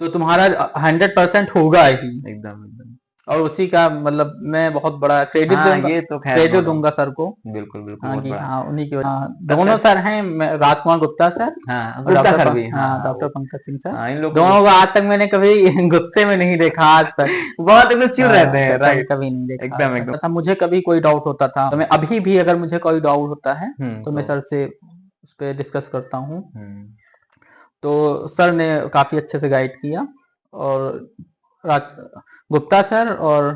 तो तुम्हारा 100% होगा ही। एकदम एकदम। और उसी का मतलब मैं बहुत बड़ा क्रेडिट हाँ दूंगा, ये तो खैर नो डाउट। सर को। बिल्कुल बिल्कुल, हाँ बहुत कि बड़ा। हाँ उन्हीं की वजह, हाँ, अच्छा। दोनों सर हैं, राजकुमार गुप्ता सर हाँ, और गुप्ता डॉक्टर सर भी, हाँ हाँ हाँ डॉक्टर वो। पंकज सिंह सर। हाँ, इन लोग को दोनों को आज तक मैंने कभी गुस्से में नहीं देखा आज तक। बहुत एकदम चिल रहते हैं, कभी राइट। कभी नहीं देखा आज एकदम तक। एकदम। तथा मुझे कभी कोई डाउट होता था तो मैं अभी भी, अगर मुझे कोई डाउट होता है तो मैं तो सर से उस पर डिस्कस करता हूँ। हम्म। तो सर ने काफी अच्छे से गाइड किया, और राज गुप्ता सर और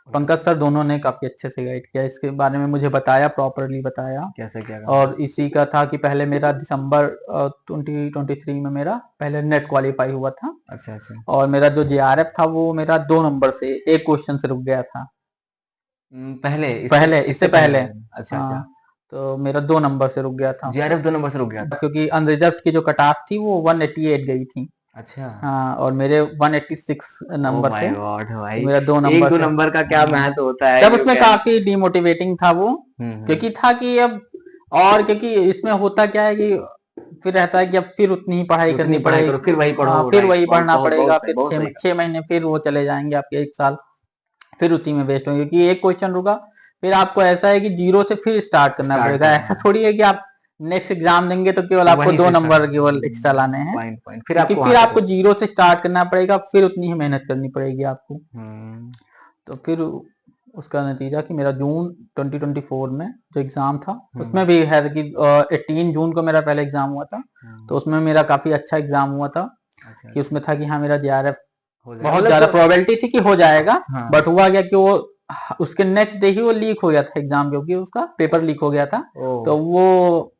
पंकज सर दोनों ने काफी अच्छे से गाइड किया, इसके बारे में मुझे बताया, प्रॉपरली बताया। कैसे क्या करना और इसी का था कि पहले मेरा दिसंबर 2023 में मेरा पहले नेट क्वालिफाई हुआ था, है? अच्छा अच्छा। और मेरा जो जेआरएफ था वो मेरा 2 नंबर से, एक क्वेश्चन से रुक गया था। पहले पहले, इससे पहले, अच्छा अच्छा। हाँ, तो मेरा 2 नंबर से रुक गया था, जीआरएफ 2 नंबर से रुक गया था। क्योंकि अनरिजर्व की जो कट ऑफ थी वो 188 गई थी। अच्छा। हाँ, और मेरे 186 ओ नंबर माय थे, गॉड तो भाई, मेरा 2 एक नंबर दो से, नंबर का क्या हाँ, महत्व होता है, तब यू उसमें कैन। काफी डिमोटिवेटिंग था वो, हम्म। क्योंकि था कि अब, और क्योंकि इसमें होता क्या है कि फिर रहता है कि अब फिर उतनी ही पढ़ाई उतनी करनी पढ़ाई पड़ेगी। करो, फिर वही हाँ, पढ़ो, फिर राइट, वही बहुत पढ़ना बहुत पड़ेगा, बहुत सही, फिर बहुत छह सही। 6 महीने फिर वो चले जाएंगे आपके, 1 साल फिर उसी में वेस्ट होंगे, क्योंकि एक क्वेश्चन रुका, फिर आपको ऐसा है कि जीरो से फिर स्टार्ट करना स्टार्ट पड़ेगा। करना ऐसा है। थोड़ी है कि आप नेक्स्ट एग्जाम देंगे तो केवल आपको वहीं 2 से स्टार्ट। नंबर केवल एक्स्ट्रा लाने हैं, पॉइंट पॉइंट, फिर क्योंकि आपको वहां फिर से आपको जीरो से स्टार्ट करना पड़ेगा, फिर उतनी ही मेहनत करनी पड़ेगी आपको। हम्म। तो फिर उसका नतीजा कि मेरा जून 2024 में जो एग्जाम था, उसमें हम्म। भी है कि 18 जून को मेरा पहला एग्जाम हुआ था, तो उसमें मेरा काफी अच्छा एग्जाम हुआ था, अच्छा कि अच्छा। उसमें था कि हाँ मेरा जेआरएफ हो जाएगा बहुत मतलब ज्यादा प्रोबेबिलिटी थी कि हो जाएगा। हाँ। बट हुआ क्या कि वो उसके नेक्स्ट डे ही वो लीक हो गया था एग्जाम, क्योंकि उसका पेपर लीक हो गया था, ओ। तो वो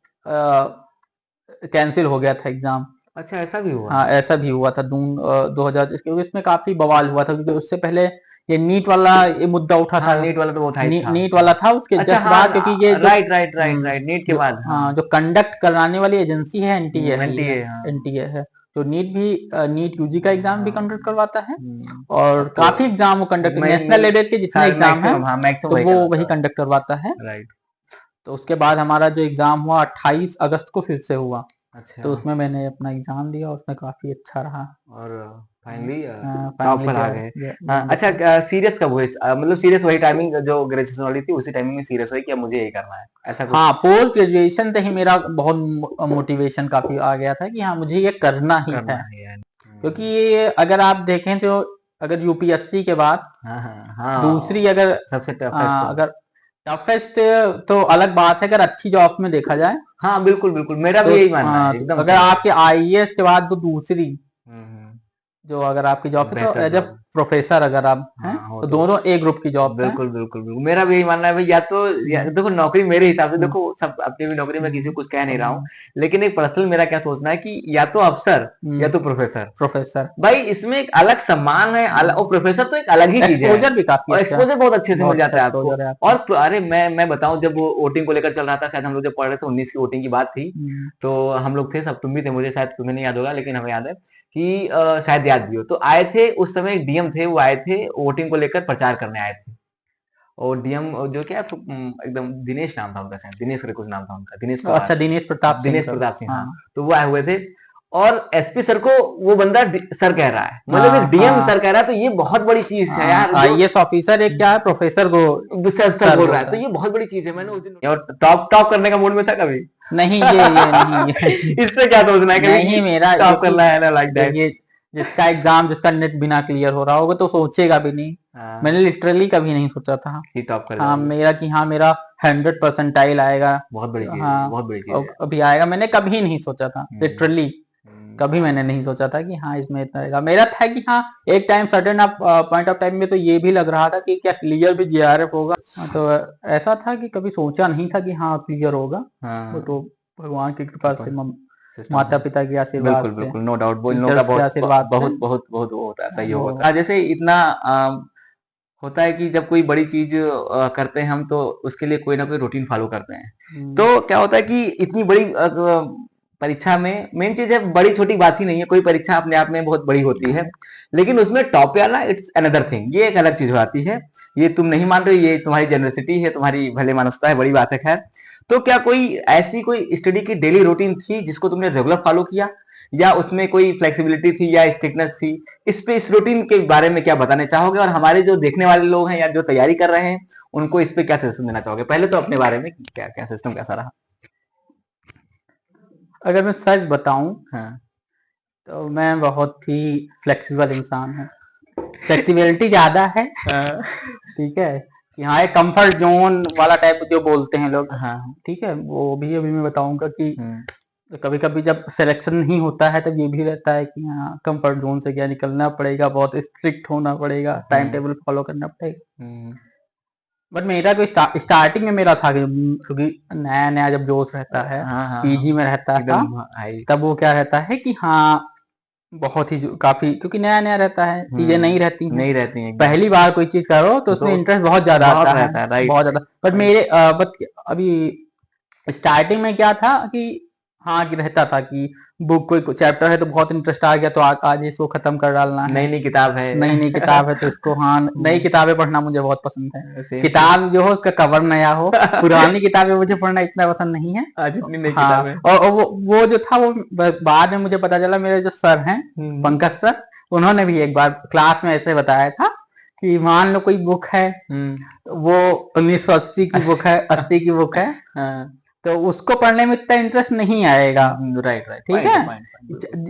कैंसिल हो गया था एग्जाम। अच्छा, ऐसा भी हुआ। हाँ, ऐसा भी हुआ था जून 2000, क्योंकि इसमें काफी बवाल हुआ था, क्योंकि उससे पहले ये नीट वाला ये मुद्दा उठा था। हाँ, नीट वाला तो बहुत हाइप था। नीट वाला था उसके अच्छा जस्ट हाँ, बाद, क्योंकि ये जो right right right right, NEET के जो बाद, हाँ। जो कंडक्ट कराने वाली एजेंसी है एनटीए ही है, एनटीए, हाँ। एनटीए है, तो नीट भी नीट यूजी का एग्जाम भी हाँ। कंडक्ट करवाता है, अब और तो काफी एग्जाम वो कंडक्ट, मैं नेशनल लेवल के जितने सारे एग्जाम है मैक्सिमम, हाँ मैक्सिमम तो वही वो कराता वही है। कंडक्ट करवाता है। राइट। तो उसके बाद हमारा जो एग्जाम हुआ 28 अगस्त को फिर से हुआ, अच्छा। तो उसमें मैंने अपना एग्जाम दिया, उसमें काफी अच्छा रहा। और फाइनली टॉप फाइनली पर आ गए। हाँ, अच्छा, सीरियस कब हुए? मतलब सीरियस वही टाइमिंग जो ग्रेजुएशन वाली थी, उसी टाइमिंग में सीरियस हुई कि अब मुझे यही करना है, ऐसा कुछ? हाँ, पोस्ट ग्रेजुएशन से ही मेरा बहुत मोटिवेशन काफी आ गया था कि हाँ मुझे ये करना ही करना है, है यार। क्योंकि ये अगर आप देखें तो, अगर यूपीएससी के बाद हाँ हाँ हाँ, दूसरी अगर, सबसे टफेस्ट। अगर टफेस्ट, तो अलग बात है, अगर अच्छी जॉब में देखा जाए हाँ बिल्कुल बिल्कुल, मेरा भी तो, यही मानना है, तो एकदम अगर सही। आपके आईएएस के बाद तो दूसरी हम्म। जो अगर आपकी जॉब है तो बेहतर एज ए जॉब। प्रोफेसर अगर आप हैं हाँ हो तो तो। दोनों ए ग्रुप की जॉब है। बिल्कुल बिल्कुल बिल्कुल, मेरा भी यही मानना है भाई, या तो हम्म, देखो नौकरी मेरे हिसाब से, हम्म, देखो सब अपनी भी नौकरी में किसी को कुछ कह नहीं रहा हूँ, हम्म, लेकिन एक पर्सनल मेरा क्या सोचना है कि या तो अफसर या तो प्रोफेसर। प्रोफेसर, भाई इसमें एक अलग सम्मान है, अलग, और प्रोफेसर तो एक अलग ही चीज है। एक्सपोजर भी काफी और अच्छा है, एक्सपोजर बहुत अच्छे से मिल बहुत अच्छा जाता है आपको। एक्सपोजर है आपका। और अरे मैं बताऊं, जब वो वोटिंग को लेकर चल रहा था, शायद हम लोग जब पढ़ रहे थे 19 की वोटिंग की बात थी, हम्म, तो हम लोग थे सब, तुम भी थे, मुझे शायद तुम्हें नहीं याद होगा लेकिन हमें याद है कि शायद याद भी हो, तो आए थे उस समय एक डीएम थे, वो आए थे वोटिंग को लेकर प्रचार करने आए थे। और डीएम जो क्या एकदम दिनेश नाम था उनका, शायद दिनेश करके कुछ नाम था उनका, दिनेश कुमार, अच्छा, दिनेश प्रताप सिंह दिनेश सर, प्रताप सिंह, हाँ। हाँ तो वो आए हुए थे, और एसपी सर को वो बंदा सर कह रहा है, मतलब एक हाँ डीएम हाँ सर कह रहा है, तो ये बहुत बड़ी चीज है हाँ, यार, जो आईएएस ऑफिसर एक क्या है, प्रोफेसर को सर सर सर बोल रहा है, बोलता तो है। ये बहुत बड़ी चीज है। मैंने उस दिन, और टॉप टॉप करने का मूड में था कभी। नहीं, ये नहीं इस पे क्या सोचना है कभी नहीं कि मेरा, टॉप क्योंकि करना है ना, लाइक दैट। देखिए जिसका एग्जाम, जिसका नेट बिना क्लियर हो रहा होगा तो सोचेगा भी नहीं। हाँ, मैंने लिटरली कभी नहीं सोचा था कि टॉप कर हाँ जाओगे। मेरा कि हाँ मेरा 100 परसेंटाइल आएगा। बहुत बड़ी चीज है, हाँ बहुत बड़ी चीज है। अभी आएगा, मैंने कभी नहीं सोचा था हम्म, लिटरली। हम्म, कभी मैंने नहीं सोचा था कि हाँ इसमें इतना रहेगा। मेरा था कि हाँ एक time certain point of time में तो ये भी लग रहा था कि क्या क्लियर भी जीआरएफ होगा। हाँ, तो ऐसा था कि कभी सोचा नहीं था कि हाँ क्लियर होगा। वो हाँ, तो भगवान की कृपा से, सिस्टम माता है। पिता के आशीर्वाद बिल्कुल, से, बिल्कुल, नो डाउट। वो इन लोगों का टीचर्स के आशीर्वाद से बहुत बहुत बहुत वो होता है, सहयोग वो होता है। जैसे इतना होता है कि जब कोई बड़ी चीज करते हैं हम, तो उसके लिए कोई ना कोई रूटीन फॉलो करते हैं। तो क्या होता है कि इतनी बड़ी परीक्षा में मेन चीज है, बड़ी छोटी बात ही नहीं है, कोई परीक्षा अपने आप में बहुत बड़ी होती है, लेकिन उसमें टॉप पे आना इट्स अनदर थिंग, ये एक अलग चीज हो जाती है। ये तुम नहीं मान रहे, ये तुम्हारी जेनरसिटी है, तुम्हारी भले मानुसता है, बड़ी बात है। खैर, तो क्या कोई ऐसी कोई स्टडी की डेली रूटीन थी जिसको तुमने रेगुलर फॉलो किया, या उसमें कोई फ्लेक्सिबिलिटी थी या स्ट्रिक्टनेस थी? इस रूटीन के बारे में क्या बताना चाहोगे, और हमारे जो देखने वाले लोग हैं या जो तैयारी कर रहे हैं, उनको इस पे क्या सजेशन देना चाहोगे? पहले तो अपने बारे में, क्या क्या सिस्टम कैसा रहा? अगर मैं सच बताऊं हाँ, तो मैं बहुत ही फ्लेक्सिबल इंसान हूँ। फ्लेक्सिबिलिटी ज्यादा है, ठीक है, कि हाँ एक कंफर्ट जोन वाला टाइप जो बोलते हैं लोग, हाँ, ठीक है, वो भी अभी मैं बताऊंगा कि हम्म, कभी कभी जब सिलेक्शन नहीं होता है तब ये भी रहता है कि हाँ कंफर्ट जोन से क्या निकलना पड़ेगा, बहुत स्ट्रिक्ट होना पड़ेगा, टाइम टेबल फॉलो करना पड़ेगा। हम्म, बट मेरा तो स्टार्टिंग में मेरा था कि क्योंकि नया नया जब जोश रहता है, हाँ, हाँ, हाँ, पीजी में रहता था, एकदम हाई। तब वो क्या रहता है कि हाँ बहुत ही काफी, क्योंकि नया नया रहता है, चीजें नहीं रहती हैं, नहीं रहती हैं एकदम। पहली बार कोई चीज करो तो उसमें तो इंटरेस्ट बहुत ज्यादा बहुत आता है, रहता है, राइट, बहुत ज्यादा। But right. मेरे बट अभी स्टार्टिंग में क्या था कि हाँ कि रहता था कि बुक कोई चैप्टर है तो बहुत इंटरेस्ट आ गया तो आज इसको खत्म कर डालना है, नई नई किताब है। नई नई किताब है तो इसको, हाँ नई किताबें पढ़ना मुझे बहुत पसंद है। Same same. किताब जो हो उसका कवर नया हो, पुरानी किताबें मुझे पढ़ना इतना पसंद नहीं है। आज इतनी नई हाँ किताब है। और वो जो था वो बाद में मुझे पता चला, मेरे जो सर हैं पंकज सर, उन्होंने भी एक बार क्लास में ऐसे बताया था कि मान लो कोई बुक है, वो 1980 की बुक है, 80 की बुक है, हाँ, तो उसको पढ़ने में इतना इंटरेस्ट नहीं आएगा, राइट, राइट, ठीक है।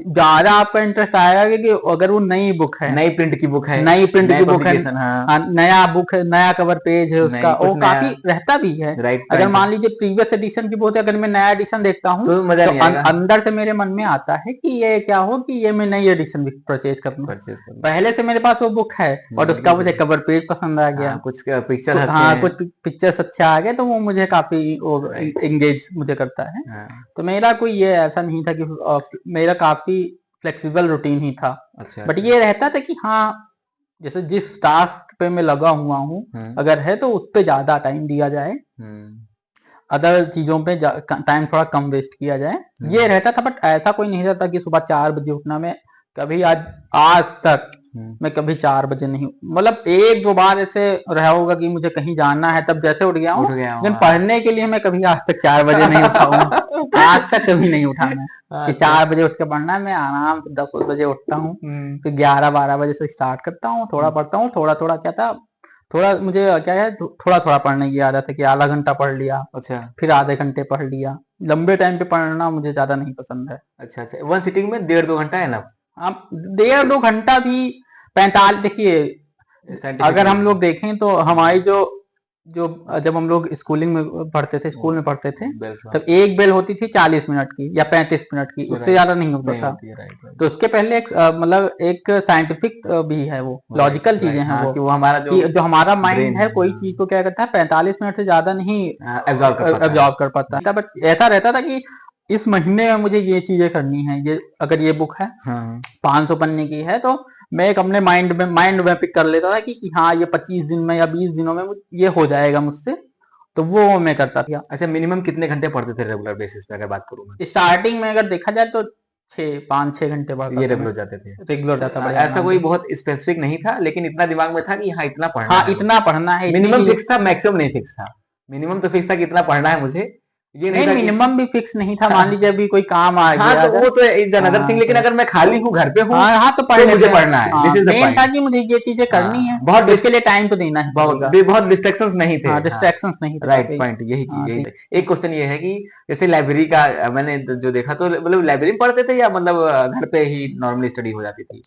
ज्यादा आपका इंटरेस्ट आएगा कि अगर वो नई बुक है, नई प्रिंट की बुक है, नई प्रिंट की बुक है, पब्लिकेशन, हाँ, हाँ, नया बुक है, नया कवर पेज है उसका, नई वो कुछ नया, काफी रहता भी है। राइट, अगर पॉइंट। मान लीजिए प्रीवियस एडिशन की बुक है, अगर मैं नया एडिशन देखता हूँ तो मजा तो नहीं आएगा। अंदर से मेरे मन में आता है कि ये क्या हो कि ये मैं नई एडिशन भी परचेज कर लूं। परचेज कर लो। पहले से मेरे पास वो बुक है और उसका मुझे कवर पेज पसंद आ गया, हाँ, कुछ पिक्चर अच्छे हाँ हैं। कुछ पिक्चर्स अच्छे आ गए तो वो मुझे काफी एंगेज मुझे करता है। हाँ, तो मेरा कोई ये ऐसा नहीं था कि मेरा काफी फ्लेक्सिबल रूटीन ही था। अच्छा, बट अच्छा। ये रहता था कि हाँ जैसे जिस टास्क पे मैं लगा हुआ हूँ अगर है तो उस पे ज्यादा टाइम दिया जाए, अदर चीजों पे टाइम थोड़ा कम वेस्ट किया जाए, ये रहता था। बट ऐसा कोई नहीं रहता कि सुबह 4 बजे उठना। मैं कभी आज तक मैं कभी 4 बजे नहीं, मतलब एक दो बार ऐसे रहा होगा कि मुझे कहीं जाना है तब जैसे उठ गया हूँ, लेकिन पढ़ने के लिए मैं कभी आज तक 4 बजे नहीं उठा हूँ। आज तक कभी नहीं उठा मैं कि 4 बजे उठ के पढ़ना है। मैं आराम से 10 बजे उठता हूँ, फिर 11-12 बजे से स्टार्ट करता हूँ, थोड़ा पढ़ता हूँ, थोड़ा थोड़ा क्या था, थोड़ा मुझे क्या है थोड़ा थोड़ा पढ़ने की आदत है कि आधा घंटा पढ़ लिया, अच्छा, फिर आधे घंटे पढ़ लिया। लंबे टाइम पे पढ़ना मुझे ज्यादा नहीं पसंद है। अच्छा, अच्छा। वन सिटिंग में 1.5-2 घंटा है ना? आप 1.5-2 घंटा भी 45, देखिए अगर हम लोग देखें तो हमारी जो जो जब हम लोग स्कूलिंग में पढ़ते थे, स्कूल में पढ़ते थे, तब एक बेल होती थी 40 मिनट की या 35 मिनट की, उससे ज्यादा नहीं होता था। तो उसके पहले एक मतलब एक साइंटिफिक भी है, वो लॉजिकल चीजें हैं वो, कि वो हमारा कि जो हमारा माइंड है कोई हाँ, चीज को क्या करता है 45 मिनट से ज्यादा नहीं एब्जॉर्ब एब्जॉर्ब कर पाता है। बट ऐसा रहता था कि इस महीने में मुझे ये चीजें करनी है, ये अगर ये बुक है 500 पन्ने की है तो मैं एक अपने माइंड में पिक कर लेता था कि हाँ ये 25 दिन में या 20 दिनों में ये हो जाएगा मुझसे, तो वो मैं करता था। अच्छा, मिनिमम कितने घंटे पढ़ते थे रेगुलर बेसिस पे, अगर बात करूँ मैं? स्टार्टिंग में अगर देखा जाए तो 5-6 घंटे पढ़ता ये था, रेगुलर जाते थे? रेगुलर जाता बढ़िया ऐसा कोई बहुत स्पेसिफिक नहीं था, लेकिन इतना दिमाग में था कि हाँ इतना पढ़ना हाँ है, इतना पढ़ना है, मिनिमम फिक्स था, मैक्सिमम नहीं फिक्स था। मिनिमम तो फिक्स था कि इतना पढ़ना है मुझे, ये नहीं नहीं, था कि मिनिमम भी फिक्स नहीं था, मान लीजिए अभी कोई काम आ हाँ गया तो वो तो इज अनदर थिंग, लेकिन तो अगर मैं खाली हूँ, घर पे हूँ, हाँ हाँ तो पढ़ तो लेते मुझे हैं। पढ़ना है, दिस इज द मेन था पॉइंट। कि मुझे ये चीजें करनी है, बहुत तो उसके लिए टाइम तो देना ही पड़ेगा। बहुत डिस्ट्रैक्शंस नहीं थे। हाँ, हाँ, डिस्ट्रैक्शंस नहीं थे राइट काफी। पॉइंट, यही चीज हाँ यही ठीक था। एक क्वेश्चन ये है कि जैसे लाइब्रेरी का मैंने जो देखा, तो मतलब लाइब्रेरी में पढ़ते थे या मतलब घर पे ही नॉर्मली स्टडी हो जाती थी?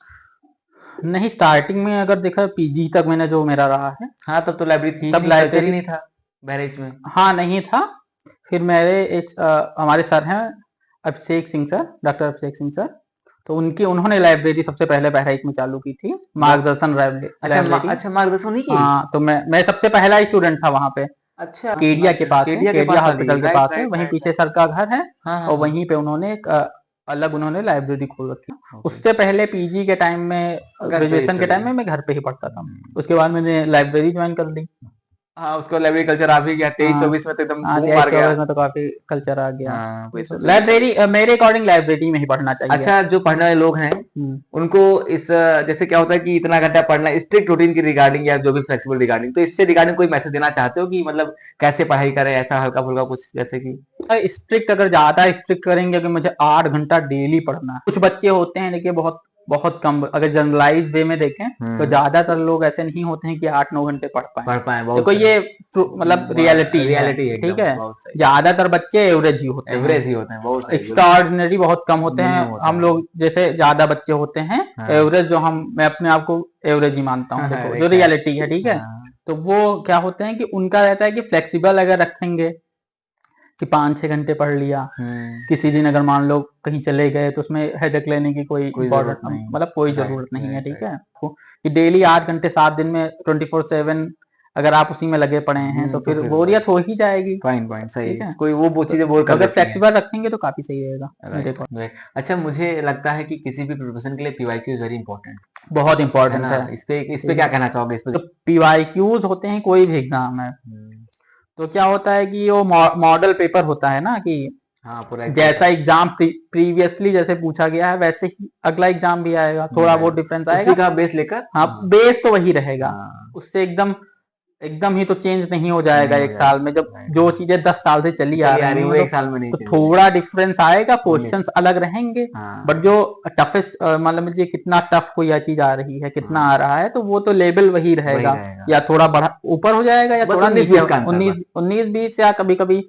नहीं, स्टार्टिंग में अगर देखा पीजी तक मैंने जो मेरा रहा है, हाँ, तब तो लाइब्रेरी थी ही तब नहीं, कल्चर ही लाइब्रेरी, नहीं था बहराइच में। हाँ नहीं था। फिर मेरे एक हमारे सर हैं Abhishek Singh sir, doctor Abhishek Singh sir, तो उनकी उन्होंने लाइब्रेरी सबसे पहले बहराइच में चालू की थी, डॉक मार्गदर्शन लाइब्रेरी। अच्छा मार्गदर्शन नहीं की? हाँ, तो मैं सबसे पहला स्टूडेंट था वहाँ पे। अच्छा, केडिया के पास है, केडिया के केडिया पास वाली, हॉस्पिटल के राइट पास है, राइट वहीं राइट पीछे राइट। सर का घर है। हाँ हाँ और हाँ। वहीं पे उन्होंने एक अलग उन्होंने लाइब्रेरी खोल रखी। ओके। उससे पहले पीजी के टाइम में, घर पे ग्रेजुएशन के स्टडी। टाइम में मैं घर पे ही पढ़ता था। उसके बाद मैंने लाइब्रेरी ज्वाइन कर ली। हाँ, उसको लाइब्रेरी कल्चर आ भी गया, तेईस हाँ चौबीस में तो एकदम हाँ, बूम तेईस मार गया। चौबीस में तो काफी कल्चर आ गया। हाँ, वही तो सोचो कि लाइब्रेरी मेरे अकॉर्डिंग लाइब्रेरी में ही पढ़ना चाहिए। अच्छा, जो पढ़ने वाले लोग हैं हम्म, उनको इस जैसे क्या होता है कि इतना घंटा पढ़ना, स्ट्रिक्ट रूटीन की रिगार्डिंग या जो भी फ्लेक्सिबल रिगार्डिंग, तो इससे रिगार्डिंग कोई मैसेज देना चाहते हो कि मतलब कैसे पढ़ाई करें, ऐसा हल्का फुल्का कुछ, जैसे कि स्ट्रिक्ट अगर ज्यादा स्ट्रिक्ट करेंगे कि मुझे 8 घंटा डेली पढ़ना है, कुछ बच्चे होते हैं देखिए बहुत बहुत कम, अगर जनरलाइज वे में देखें तो ज्यादातर लोग ऐसे नहीं होते हैं कि 8-9 घंटे पढ़ पाए। पढ़ पाए, बहुत देखो सही। ये मतलब रियलिटी है, रियलिटी है, ठीक एकदम है। बहुत सही। ज्यादातर बच्चे एवरेज ही होते हैं, एवरेज ही होते हैं, बहुत सही, एक्स्ट्रा ऑर्डिनरी बहुत कम होते हैं। मिनिमम होता हम है। लोग जैसे ज्यादा बच्चे होते हैं हाँ एवरेज, जो मैं अपने आप को एवरेज ही मानता हूँ, हाँ हाँ, देखो जो एक है। रियलिटी है, ठीक है। हाँ तो वो क्या होते हैं कि उनका रहता है कि फ्लेक्सिबल अगर रखेंगे कि 5-6 घंटे पढ़ लिया, किसी दिन अगर मान लो कहीं चले गए तो उसमें हेडेक लेने की कोई कोई इम्पोर्टेंट जरूरत नहीं। मतलब कोई राइट जरूरत नहीं है, राइट ठीक राइट। है। तो कि डेली 8 घंटे 7 दिन में 24/7 अगर आप उसी में लगे पड़े हैं तो तो फिर फिर भाई बोरियत हो ही जाएगी, पॉइंट पॉइंट सही ठीक है, है। कोई वो तो, चीजें बोर तो कर अगर देती हैं। फ्लेक्सिबल रखेंगे तो काफी सही रहेगा मेरे राइट अकॉर्डिंग। राइट। अच्छा, मुझे लगता है कि किसी भी प्रोफेशन के लिए पीवाईक्यू इज वेरी इंपॉर्टेंट, बहुत है इंपॉर्टेंट ना? है। इस पे क्या कहना चाहोगे, इस पे? तो पीवाईक्यूज होते हैं कोई भी एग्जाम है, हम्म, तो क्या होता है कि वो मॉडल पेपर होता है ना, कि हाँ, पूरा एक जैसा पेपर। एग्जाम प्रीवियसली जैसे पूछा गया है वैसे ही अगला एग्जाम भी आएगा, थोड़ा बहुत राइट, डिफरेंस उसी आएगा। का बेस लेकर। हाँ, हाँ बेस तो वही रहेगा, हाँ, उससे एकदम एकदम ही तो चेंज नहीं हो जाएगा नहीं हो एक साल जाएगा। में, जब राइट जो राइट। चीजें 10 साल से चली आ चलिए आ रही रही है, हैं वो एक साल में नहीं तो चेंज होगी। थोड़ा डिफरेंस आएगा, उन्नीस। क्वेश्चंस अलग रहेंगे। बट हाँ जो टफेस्ट मतलब मुझे कितना टफ कोई यह चीज आ रही है, कितना आ हाँ, रहा है, तो वो तो लेवल वही वही रहेगा, रहेगा। या थोड़ा बढ़ा ऊपर हो जाएगा या बस थोड़ा उन्नीस नीचे, बीस का अंतर बस। 19-20 या कभी कभी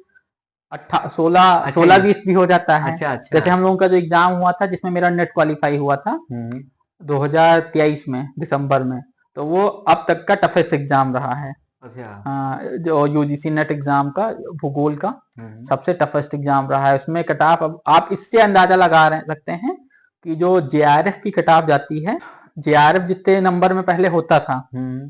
18 16 अच्छा ये। 16-20 भी हो जाता है। अच्छा अच्छा। जैसे हम लोगों का जो एग्जाम हुआ था जिसमें मेरा नेट क्वालिफाई हुआ था हम्म। 2023 में दिसंबर में, तो वो अब तक का टफेस्ट एग्जाम रहा है। अच्छा। जो यूजीसी नेट एग्जाम का, भूगोल का हम्म। सबसे टफेस्ट एग्जाम रहा है। उसमें कटाप अब आप इससे अंदाजा लगा सकते हैं कि जो जेआरएफ की कटाप जाती है, जेआरएफ जितने नंबर में पहले होता था हम्म।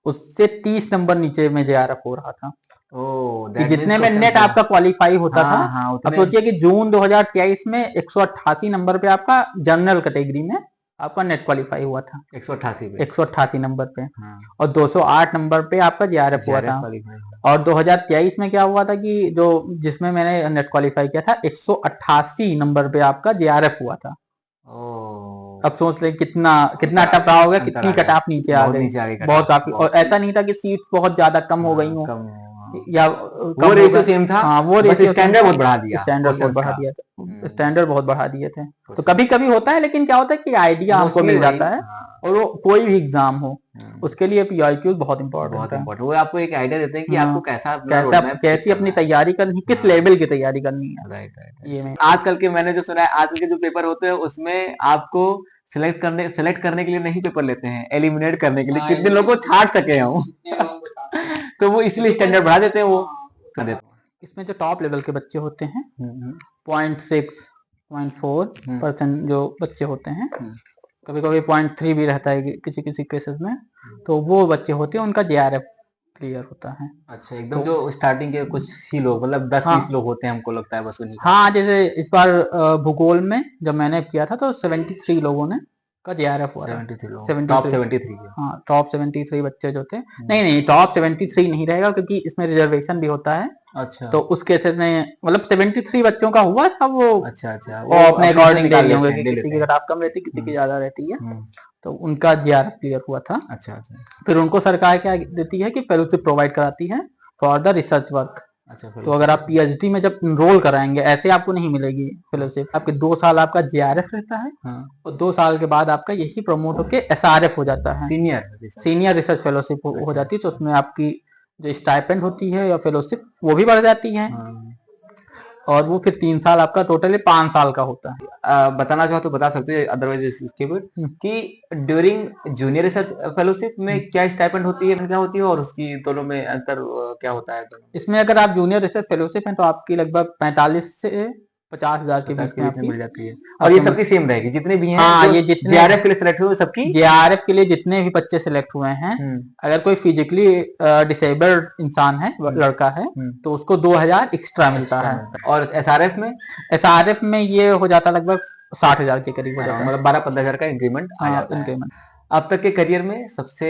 उससे 30 नंबर नीचे में जेआरएफ हो रहा था, ओह, कि दैट मीन्स जितने में क्वेश्चंस नेट वो। आपका क्वालिफाई होता था। हाँ हाँ, अब उतने। सोचिए कि जून 2023 में 188 नंबर पे आपका जनरल कैटेगरी में आपका नेट क्वालिफाई हुआ था, 188 पे। 188 नंबर पे, हाँ, और 208 नंबर पे आपका जेआरएफ हुआ जेआरएफ था। क्वालिफाई। और 2023 में क्या हुआ था कि जो जिसमें मैंने नेट क्वालिफाई किया था 188 नंबर पे आपका जेआरएफ हुआ था। ओह, अब सोच रहे कितना कितना टफ काफी रहा होगा, अंतर कितनी आ गया। कट ऑफ नीचे आ बहुत गई, नीचे आ गई बहुत कटाव, काफी। और बहुत। ऐसा नहीं था कि सीट्स बहुत ज्यादा कम हो गई हाँ, हो कम हो, हाँ। या वो कम हो रेशियो गए। सेम था, हाँ, वो बस रेशियो सेम स्टैंडर्ड था, बहुत बढ़ा दिया स्टैंडर्ड बहुत क्वेश्चंस बढ़ा का। दिया था, स्टैंडर्ड बहुत बढ़ा दिए थे। तो क्वेश्चन कभी कभी होता है, लेकिन क्या होता है कि आइडिया आपको मोस्टली मिल वही। जाता है। हाँ। और वो कोई भी एग्जाम हो हम्म, उसके लिए पीआईक्यू बहुत इंपॉर्टेंट बहुत है। इंपॉर्टेंट, वो आपको एक आइडिया देते हैं कि हाँ, आपको कैसा अपना रोड कैसा मैप सेट कैसी अपनी करना है। तैयारी करनी, किस हाँ, लेवल की तैयारी करनी है, राइट राइट ये राइट। में। आजकल के मैंने जो सुना है, आजकल के जो पेपर होते हैं उसमें आपको सेलेक्ट करने के लिए नहीं पेपर लेते हैं, एलिमिनेट करने के लिए, कितने लोगों को छाट सके हम। तो वो इसलिए स्टैंडर्ड बढ़ा देते हैं, वो कर देते हैं। इसमें जो टॉप लेवल के बच्चे होते हैं, हम्म 0.6-0.4% जो बच्चे होते हैं, हम्म। कभी कभी 0.3 भी रहता है किसी किसी केसेस में, तो वो बच्चे होते हैं उनका जेआरएफ क्लियर होता है। अच्छा, एकदम तो जो स्टार्टिंग के कुछ ही लोग, मतलब 10-20 हाँ लोग होते हैं, हमको लगता है बस उन्हीं का। हाँ, जैसे इस बार भूगोल में जब मैंने किया था तो 73 लोगों ने का जेआरएफ हुआ था। 73 लोग, टॉप 73, 73 के। हाँ टॉप 73 बच्चे जो थे। नहीं नहीं, टॉप 73 नहीं रहेगा क्योंकि इसमें रिजर्वेशन भी होता है, अच्छा तो उस केसेस में मतलब 73 बच्चों का हुआ था वो। अच्छा अच्छा, वो वो अपने अपने से अकॉर्डिंग दे निकाल लिए लेते होंगे हैं, कि ले किसी लेते की हैं। कट ऑफ कम रहती है, किसी की हम्म ज्यादा रहती है, हम्म। तो उनका जेआरएफ क्लियर हुआ था। अच्छा अच्छा। फिर उनको सरकार क्या देती है कि फेलोशिप प्रोवाइड कराती है फॉर द रिसर्च वर्क। अच्छा, तो अगर आप पीएचडी में जब इनरोल कराएंगे, ऐसे आपको नहीं मिलेगी फेलोशिप, आपके 2 साल आपका जेआरएफ रहता है, हाँ, और 2 साल के बाद आपका यही प्रमोट होके एसआरएफ हो जाता है, सीनियर रिसर्च फेलोशिप हो अच्छा। जाती है। तो उसमें आपकी जो स्टाइपेंड होती है या फेलोशिप वो भी बढ़ जाती है, हाँ। और वो फिर 3 साल आपका टोटली 5 साल का होता है। बताना चाहो तो बता सकते हो, अदरवाइज इसके कि ड्यूरिंग जूनियर रिसर्च फेलोशिप में क्या स्टाइपेंड होती है, क्या होती है, और उसकी दोनों में अंतर क्या होता है दोनों? इसमें अगर आप जूनियर रिसर्च फेलोशिप हैं तो आपकी लगभग 45 से 50,000 के बीच में आपकी मिल जाती है, और ये सबकी सेम रहेगी जितने भी हैं? हाँ, जो ये जितने जेआरएफ के लिए सिलेक्ट हुए सबकी, जेआरएफ के लिए जितने भी बच्चे सिलेक्ट हुए हैं, अगर कोई फिजिकली डिसेबल्ड इंसान है, लड़का है, तो उसको 2,000 एक्स्ट्रा मिलता है। और एसआरएफ में? एसआरएफ में ये हो जाता है लगभग 60,000 के करीब हो जाता है, मतलब 12-15,000 का इंक्रीमेंट आ जाता है। अब तक के करियर में सबसे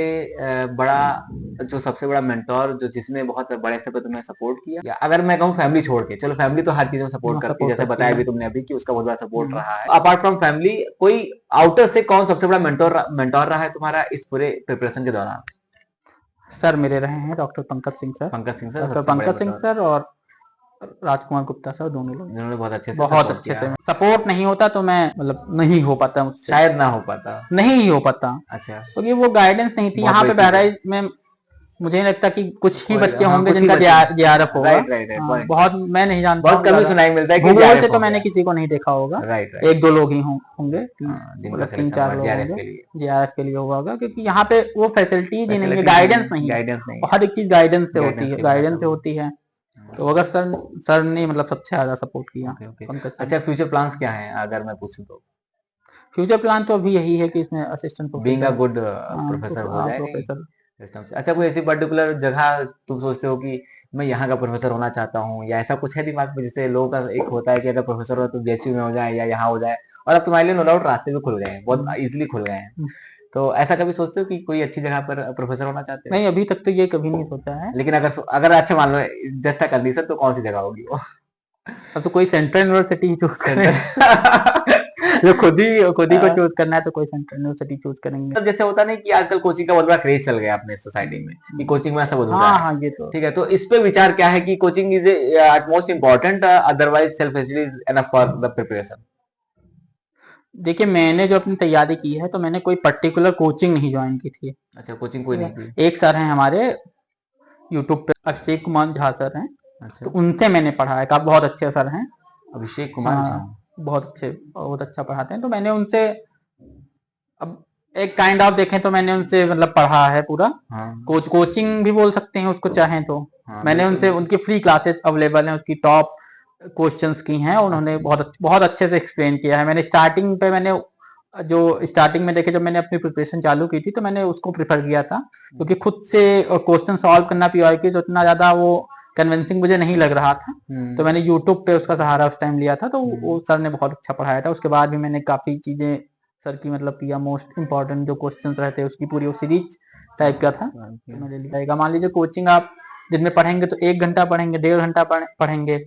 बड़ा मेंटोर जो जिसने बहुत बड़े स्तर पे तुम्हें सपोर्ट किया, या अगर मैं कहूँ फैमिली छोड़ के, चलो फैमिली तो हर चीज में सपोर्ट करती है, जैसे बताया भी तुमने अभी कि उसका बहुत बड़ा सपोर्ट रहा है, अपार्ट फ्रॉम फैमिली कोई आउटर से कौन सबसे बड़ा मेंटोर रहा है तुम्हारा इस पूरे प्रिपरेशन के दौरान? सर मेरे रहे हैं doctor Pankaj Singh sir, doctor Pankaj Singh sir और राजकुमार गुप्ता सर, दोनों लोग जिन्होंने बहुत अच्छे से सपोर्ट नहीं होता तो मैं मतलब नहीं हो पाता मुझसे, शायद ना हो पाता, नहीं ही हो पाता। अच्छा, क्योंकि वो गाइडेंस नहीं थी यहाँ पे बहराइच में। मुझे नहीं लगता कि कुछ ही बच्चे होंगे जिनका जेआरएफ होगा। बहुत मैं नहीं जानता, बहुत कम सुनाई मिलता है कि भूगोल से तो मैंने किसी को नहीं देखा होगा, 1-2 लोग ही होंगे, 3-4 लोग होंगे जेआरएफ के लिए होगा, क्योंकि यहाँ पे वो फैसिलिटीज ही नहीं है, गाइडेंस नहीं है, हर एक चीज गाइडेंस से होती है। तो अगर सर ने मतलब सबसे ज्यादा सपोर्ट किया। अच्छा, फ्यूचर प्लान्स क्या हैं अगर मैं पूछूं तो? फ्यूचर प्लान तो अभी यही है कि इसमें assistant professor, being a good professor हो जाए सिस्टम से। अच्छा, कोई ऐसी पर्टिकुलर जगह तुम सोचते हो कि मैं यहाँ का प्रोफेसर होना चाहता हूँ, या ऐसा कुछ है दिमाग में? जैसे लोगों का एक होता है कि अगर प्रोफेसर हो तो बीएचयू में हो जाए या यहाँ हो जाए, और अब तुम्हारे लिए नो डाउट रास्ते भी खुल गए हैं, बहुत इजीली खुल गए हैं, तो ऐसा कभी सोचते हो कि कोई अच्छी जगह पर प्रोफेसर होना चाहते हो? नहीं, अभी तक तो ये कभी नहीं सोचा है। लेकिन अगर अच्छा मान लो जस्ट अ कंडीशन, तो कौन सी जगह होगी वो? अब तो कोई सेंट्रल यूनिवर्सिटी ही चूज करें। जो खुद ही को चूज करना है तो कोई सेंट्रल यूनिवर्सिटी चूज करेंगे। जैसे होता नहीं कि आजकल कोचिंग का बहुत बड़ा क्रेज चल गया अपने सोसाइटी में कि कोचिंग में ऐसा बहुत हाँ हाँ, ये तो ठीक है, तो इस पे विचार क्या है कि coaching is at most important, otherwise self study is enough for the preparation? देखिए, मैंने जो अपनी तैयारी की है तो मैंने कोई पर्टिकुलर कोचिंग नहीं ज्वाइन की थी। अच्छा, कोचिंग कोई नहीं की? एक सर हैं हमारे यूट्यूब पे, अभिषेक कुमार झा सर हैं। अच्छा। तो उनसे मैंने पढ़ा है, बहुत अच्छे सर हैं अभिषेक कुमार झा, बहुत अच्छा पढ़ाते हैं। तो मैंने उनसे अब एक काइंड ऑफ देखें तो मैंने उनसे मतलब पढ़ा है पूरा। हाँ। कोचिंग भी बोल सकते हैं उसको चाहें तो। हाँ, मैंने उनसे, उनकी फ्री क्लासेस अवेलेबल हैं, उसकी टॉप क्वेश्चंस की हैं, उन्होंने बहुत अच्छे से एक्सप्लेन किया है। मैंने स्टार्टिंग में देखे, जब मैंने अपनी प्रिपरेशन चालू की थी तो मैंने उसको प्रेफर किया था, क्योंकि खुद से क्वेश्चन सॉल्व करना पीआई की तो उतना ज्यादा वो कन्विंसिंग मुझे नहीं लग रहा था। तो मैंने यूट्यूब पे उसका सहारा उस टाइम लिया था, तो वो सर ने बहुत अच्छा पढ़ाया था। उसके बाद भी मैंने काफी चीजें सर की मतलब किया, मोस्ट इंपॉर्टेंट जो क्वेश्चंस रहते हैं उसकी पूरी सीरीज टाइप का था, तो मैंने लिया। मान लीजिए कोचिंग आप दिन में पढ़ेंगे तो 1 घंटा पढ़ेंगे, 1.5 घंटा पढ़ेंगे,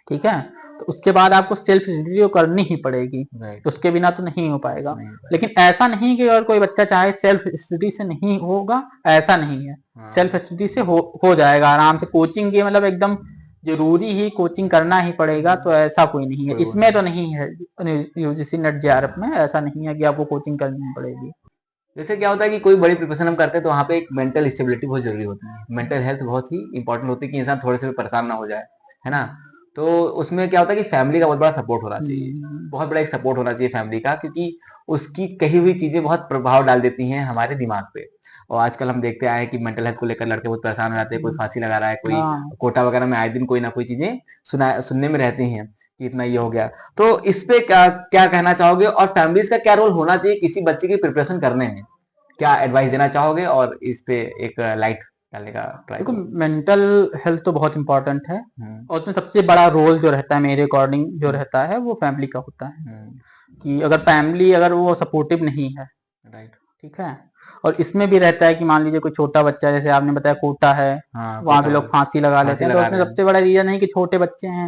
ठीक है, तो उसके बाद आपको सेल्फ स्टडी करनी ही पड़ेगी, उसके बिना तो नहीं हो पाएगा। लेकिन ऐसा नहीं कि अगर कोई बच्चा चाहे सेल्फ स्टडी से नहीं होगा, ऐसा नहीं है। सेल्फ स्टडी से हो जाएगा आराम से। कोचिंग की मतलब एकदम जरूरी ही कोचिंग करना ही पड़ेगा, तो ऐसा कोई नहीं है। इसमें तो नहीं है, यूजीसी नेट जेआरएफ में ऐसा नहीं है कि आपको कोचिंग करनी पड़ेगी। जैसे क्या होता है कि कोई बड़ी प्रिपरेशन हम करते हैं तो वहाँ पे एक मेंटल स्टेबिलिटी बहुत जरूरी होती है, मेंटल हेल्थ बहुत ही इंपॉर्टेंट होती है कि इंसान थोड़े से भी परेशान ना हो जाए, है ना? तो उसमें क्या होता है कि फैमिली का बहुत बड़ा सपोर्ट होना चाहिए, बहुत बड़ा एक सपोर्ट होना चाहिए फैमिली का, क्योंकि उसकी कही हुई चीजें बहुत प्रभाव डाल देती हैं हमारे दिमाग पे। और आजकल हम देखते आए हैं कि मेंटल हेल्थ को लेकर लड़के बहुत परेशान हो जाते हैं, कोई फांसी लगा रहा है, कोई कोटा वगैरह में आए दिन कोई ना कोई चीजें सुनने में रहती हैं कि इतना ये हो गया। तो इस पे क्या कहना चाहोगे, और फैमिलीज का क्या रोल होना चाहिए किसी बच्चे की प्रिपरेशन करने में? क्या एडवाइस देना चाहोगे, और इस पे एक लाइट डालने का ट्राई? देखो, मेंटल हेल्थ तो बहुत इंपॉर्टेंट है, और उसमें सबसे बड़ा रोल जो रहता है मेरे अकॉर्डिंग जो रहता है वो फैमिली का होता है। कि अगर फैमिली अगर वो सपोर्टिव नहीं है, राइट, ठीक है, और इसमें भी रहता है कि मान लीजिए कोई छोटा बच्चा, जैसे आपने बताया कोटा है, वहां पे लोग फांसी लगा लेते हैं, तो उसमें सबसे बड़ा रीजन है कि छोटे बच्चे हैं,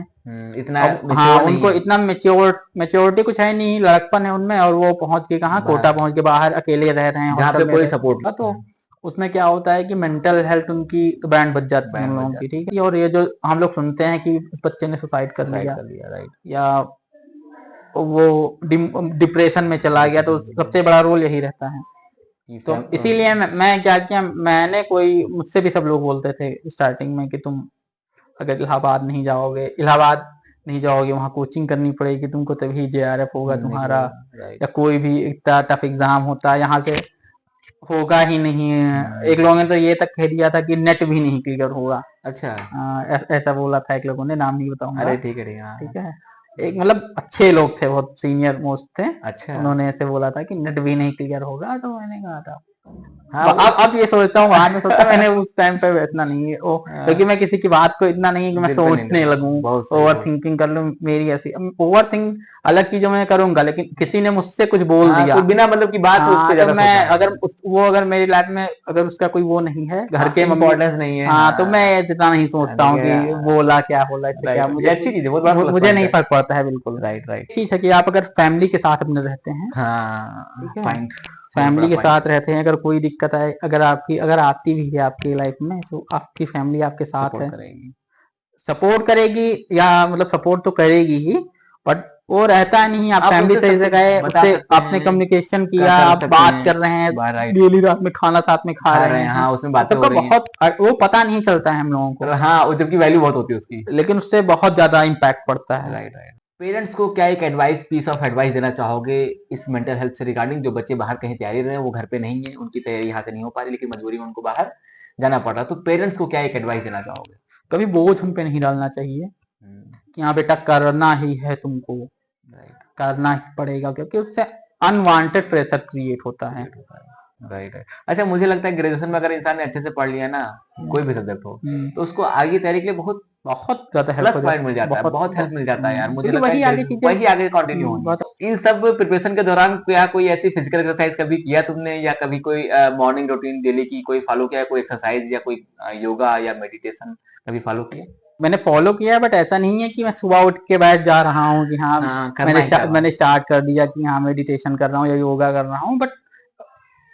इतना हाँ, उनको इतना मेच्योरिटी कुछ है नहीं, लड़कपन है उनमें, और वो पहुंच के कहाँ कोटा पहुंच के बाहर अकेले रह रहे हैं, जहाँ पे कोई सपोर्ट, तो उसमें क्या होता है कि मेंटल हेल्थ उनकी तो बैंड बज जाती है बैंड उन बज लोगों की, जाती ठीक है। और ये जो हम लोग सुनते हैं कि उस बच्चे ने सुसाइड कर सुसाइड लिया कर लिया, राइट। या वो डिप्रेशन में चला गया, तो डिप्रेशन में सबसे बड़ा रोल यही रहता है। कि तो इसीलिए मैं क्या किया, मैंने कोई मुझसे भी सब लोग बोलते थे स्टार्टिंग में कि तुम अगर इलाहाबाद नहीं जाओगे वहाँ कोचिंग करनी पड़ेगी तुमको, तभी जेआरएफ होगा नहीं तुम्हारा, पड़ेगा, राइट। या कोई भी इतना टफ एग्जाम होता है यहाँ से होगा ही नहीं है। एक लोगों ने तो ये तक कह दिया था कि नेट भी नहीं क्लियर होगा। अच्छा। ऐसा बोला था एक लोगों ने, नाम नहीं बताऊंगा। अरे ठीक है, ठीक है, हाँ। ठीक है, एक मतलब अच्छे लोग थे, बहुत सीनियर मोस्ट थे। अच्छा। उन्होंने ऐसे बोला था कि नेट भी नहीं क्लियर होगा, तो मैंने कहा था हाँ अब ये सोचता हूँ, बाद में सोचता हूँ मैंने उस टाइम पे इतना नहीं है ओ, हाँ, क्योंकि मैं किसी की बात को इतना नहीं है कि मैं दिल पे नहीं सोचने लेना, लगूं, बहुत सही, ओवर बहुत थिंकिंग कर लूं। मेरी ऐसी ओवर थिंक अलग चीजों में करूंगा, लेकिन किसी ने मुझसे कुछ बोल हाँ, दिया, कोई बिना मतलब की बात उस हाँ, पे तो ज्यादा मैं सोचना अगर नहीं। वो अगर मेरी लाइफ में अगर उसका कोई वो नहीं है, घर हाँ, के मम्मी, इम्पोर्टेंस नहीं है, हाँ, तो हाँ। मैं जितना नहीं सोचता नहीं हूँ कि बोला क्या बोला, इससे क्या, राइट, ये अच्छी चीज है, बहुत बड़ा प्लस मुझे पॉइंट नहीं है। फर्क पड़ता है बिल्कुल। Right, right. चीज है कि आप अगर फैमिली के साथ अपने रहते हैं, हाँ, ठीक है, पॉइंट, बहुत बड़ा फैमिली के पॉइंट। साथ रहते हैं, अगर कोई दिक्कत आए, अगर आती भी है आपकी लाइफ में, तो आपकी फैमिली आपके साथ सपोर्ट है, करेगी। सपोर्ट करेगी, या मतलब सपोर्ट तो करेगी ही, बट वो रहता नहीं, आप आप फैमिली उनसे सही सब से कुछ गए, बता उससे सकते आपने हैं, कम्युनिकेशन किया, कर आप सकते बात हैं, कर रहे हैं, राइट। डेली रात में खाना साथ में खा खा रहे रहे हैं, हैं, हाँ, उसमें तो बातें हो सबका रही हैं। बहुत वो पता नहीं चलता है हम लोगों और को, हाँ, वो जबकि वैल्यू बहुत होती है उसकी। लेकिन उससे बहुत ज्यादा इम्पैक्ट पड़ता है। Right, right. पेरेंट्स को क्या एक पीस ऑफ एडवाइस देना चाहोगे इस मेंटल हेल्थ से रिगार्डिंग, जो बच्चे बाहर कहीं तैयारी रहे हैं, वो घर पे नहीं है, उनकी तैयारी यहाँ से नहीं हो पा रही, लेकिन मजबूरी में उनको बाहर जाना पड़ रहा है, तो पेरेंट्स को क्या एक एडवाइस देना चाहोगे? कभी बोझ हम पे नहीं डालना चाहिए हम्म, कि हाँ बेटा करना ही है तुमको, राइट। करना ही पड़ेगा, क्योंकि उससे अनवांटेड प्रेशर क्रिएट होता है। क्रिएट होता है, राइट, राइट। अच्छा, मुझे लगता है ग्रेजुएशन में अगर इंसान ने अच्छे से पढ़ लिया ना, कोई भी सब्जेक्ट हो, हम्म, तो उसको आगे तैयारी के लिए बहुत बहुत ज्यादा हेल्प प्लस हो पॉइंट जाती मिल है, जाता है, बहुत हेल्प मिल जाता है यार। मुझे क्योंकि लगता है वही आगे चीजें, वही आगे कंटिन्यू होनी है। बहुत, इन सब प्रिपरेशन के दौरान क्या कोई ऐसी फिजिकल एक्सरसाइज कभी किया तुमने, या कभी कोई मॉर्निंग रूटीन डेली की कोई फॉलो किया, कोई एक्सरसाइज या कोई योगा या मेडिटेशन कभी फॉलो किया? मैंने फॉलो किया, बट ऐसा नहीं है कि मैं सुबह उठ के बैठ जा रहा हूँ कि हाँ हाँ, करना ही क्या बात। मैंने स्टार्ट कर दिया कि हाँ मेडिटेशन कर रहा हूँ या योगा कर रहा हूँ, बट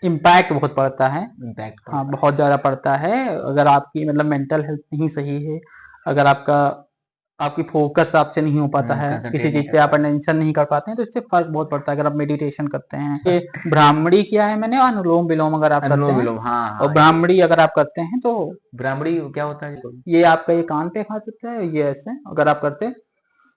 इम्पैक्ट बहुत पड़ता है। इम्पैक्ट हाँ, पड़ता बहुत ज्यादा पड़ता है। अगर आपकी मतलब मेंटल हेल्थ नहीं सही है, अगर आपकी फोकस आपसे नहीं हो पाता है, है, कंसंट्रेट किसी नहीं चीज कर पे आप पाते। अटेंशन नहीं कर पाते हैं, तो इससे फर्क बहुत पड़ता है। अगर आप मेडिटेशन करते हैं, ये ब्राह्मणी किया है मैंने, और अनुलोम विलोम अगर आप करते अनुलोम हैं, विलोम, हाँ और हाँ, ये ब्राह्मणी अगर आप करते हैं, तो ब्राह्मणी क्या होता है? ये आपका ये कान पे खा सकता है, ये ऐसे अगर आप करते हैं,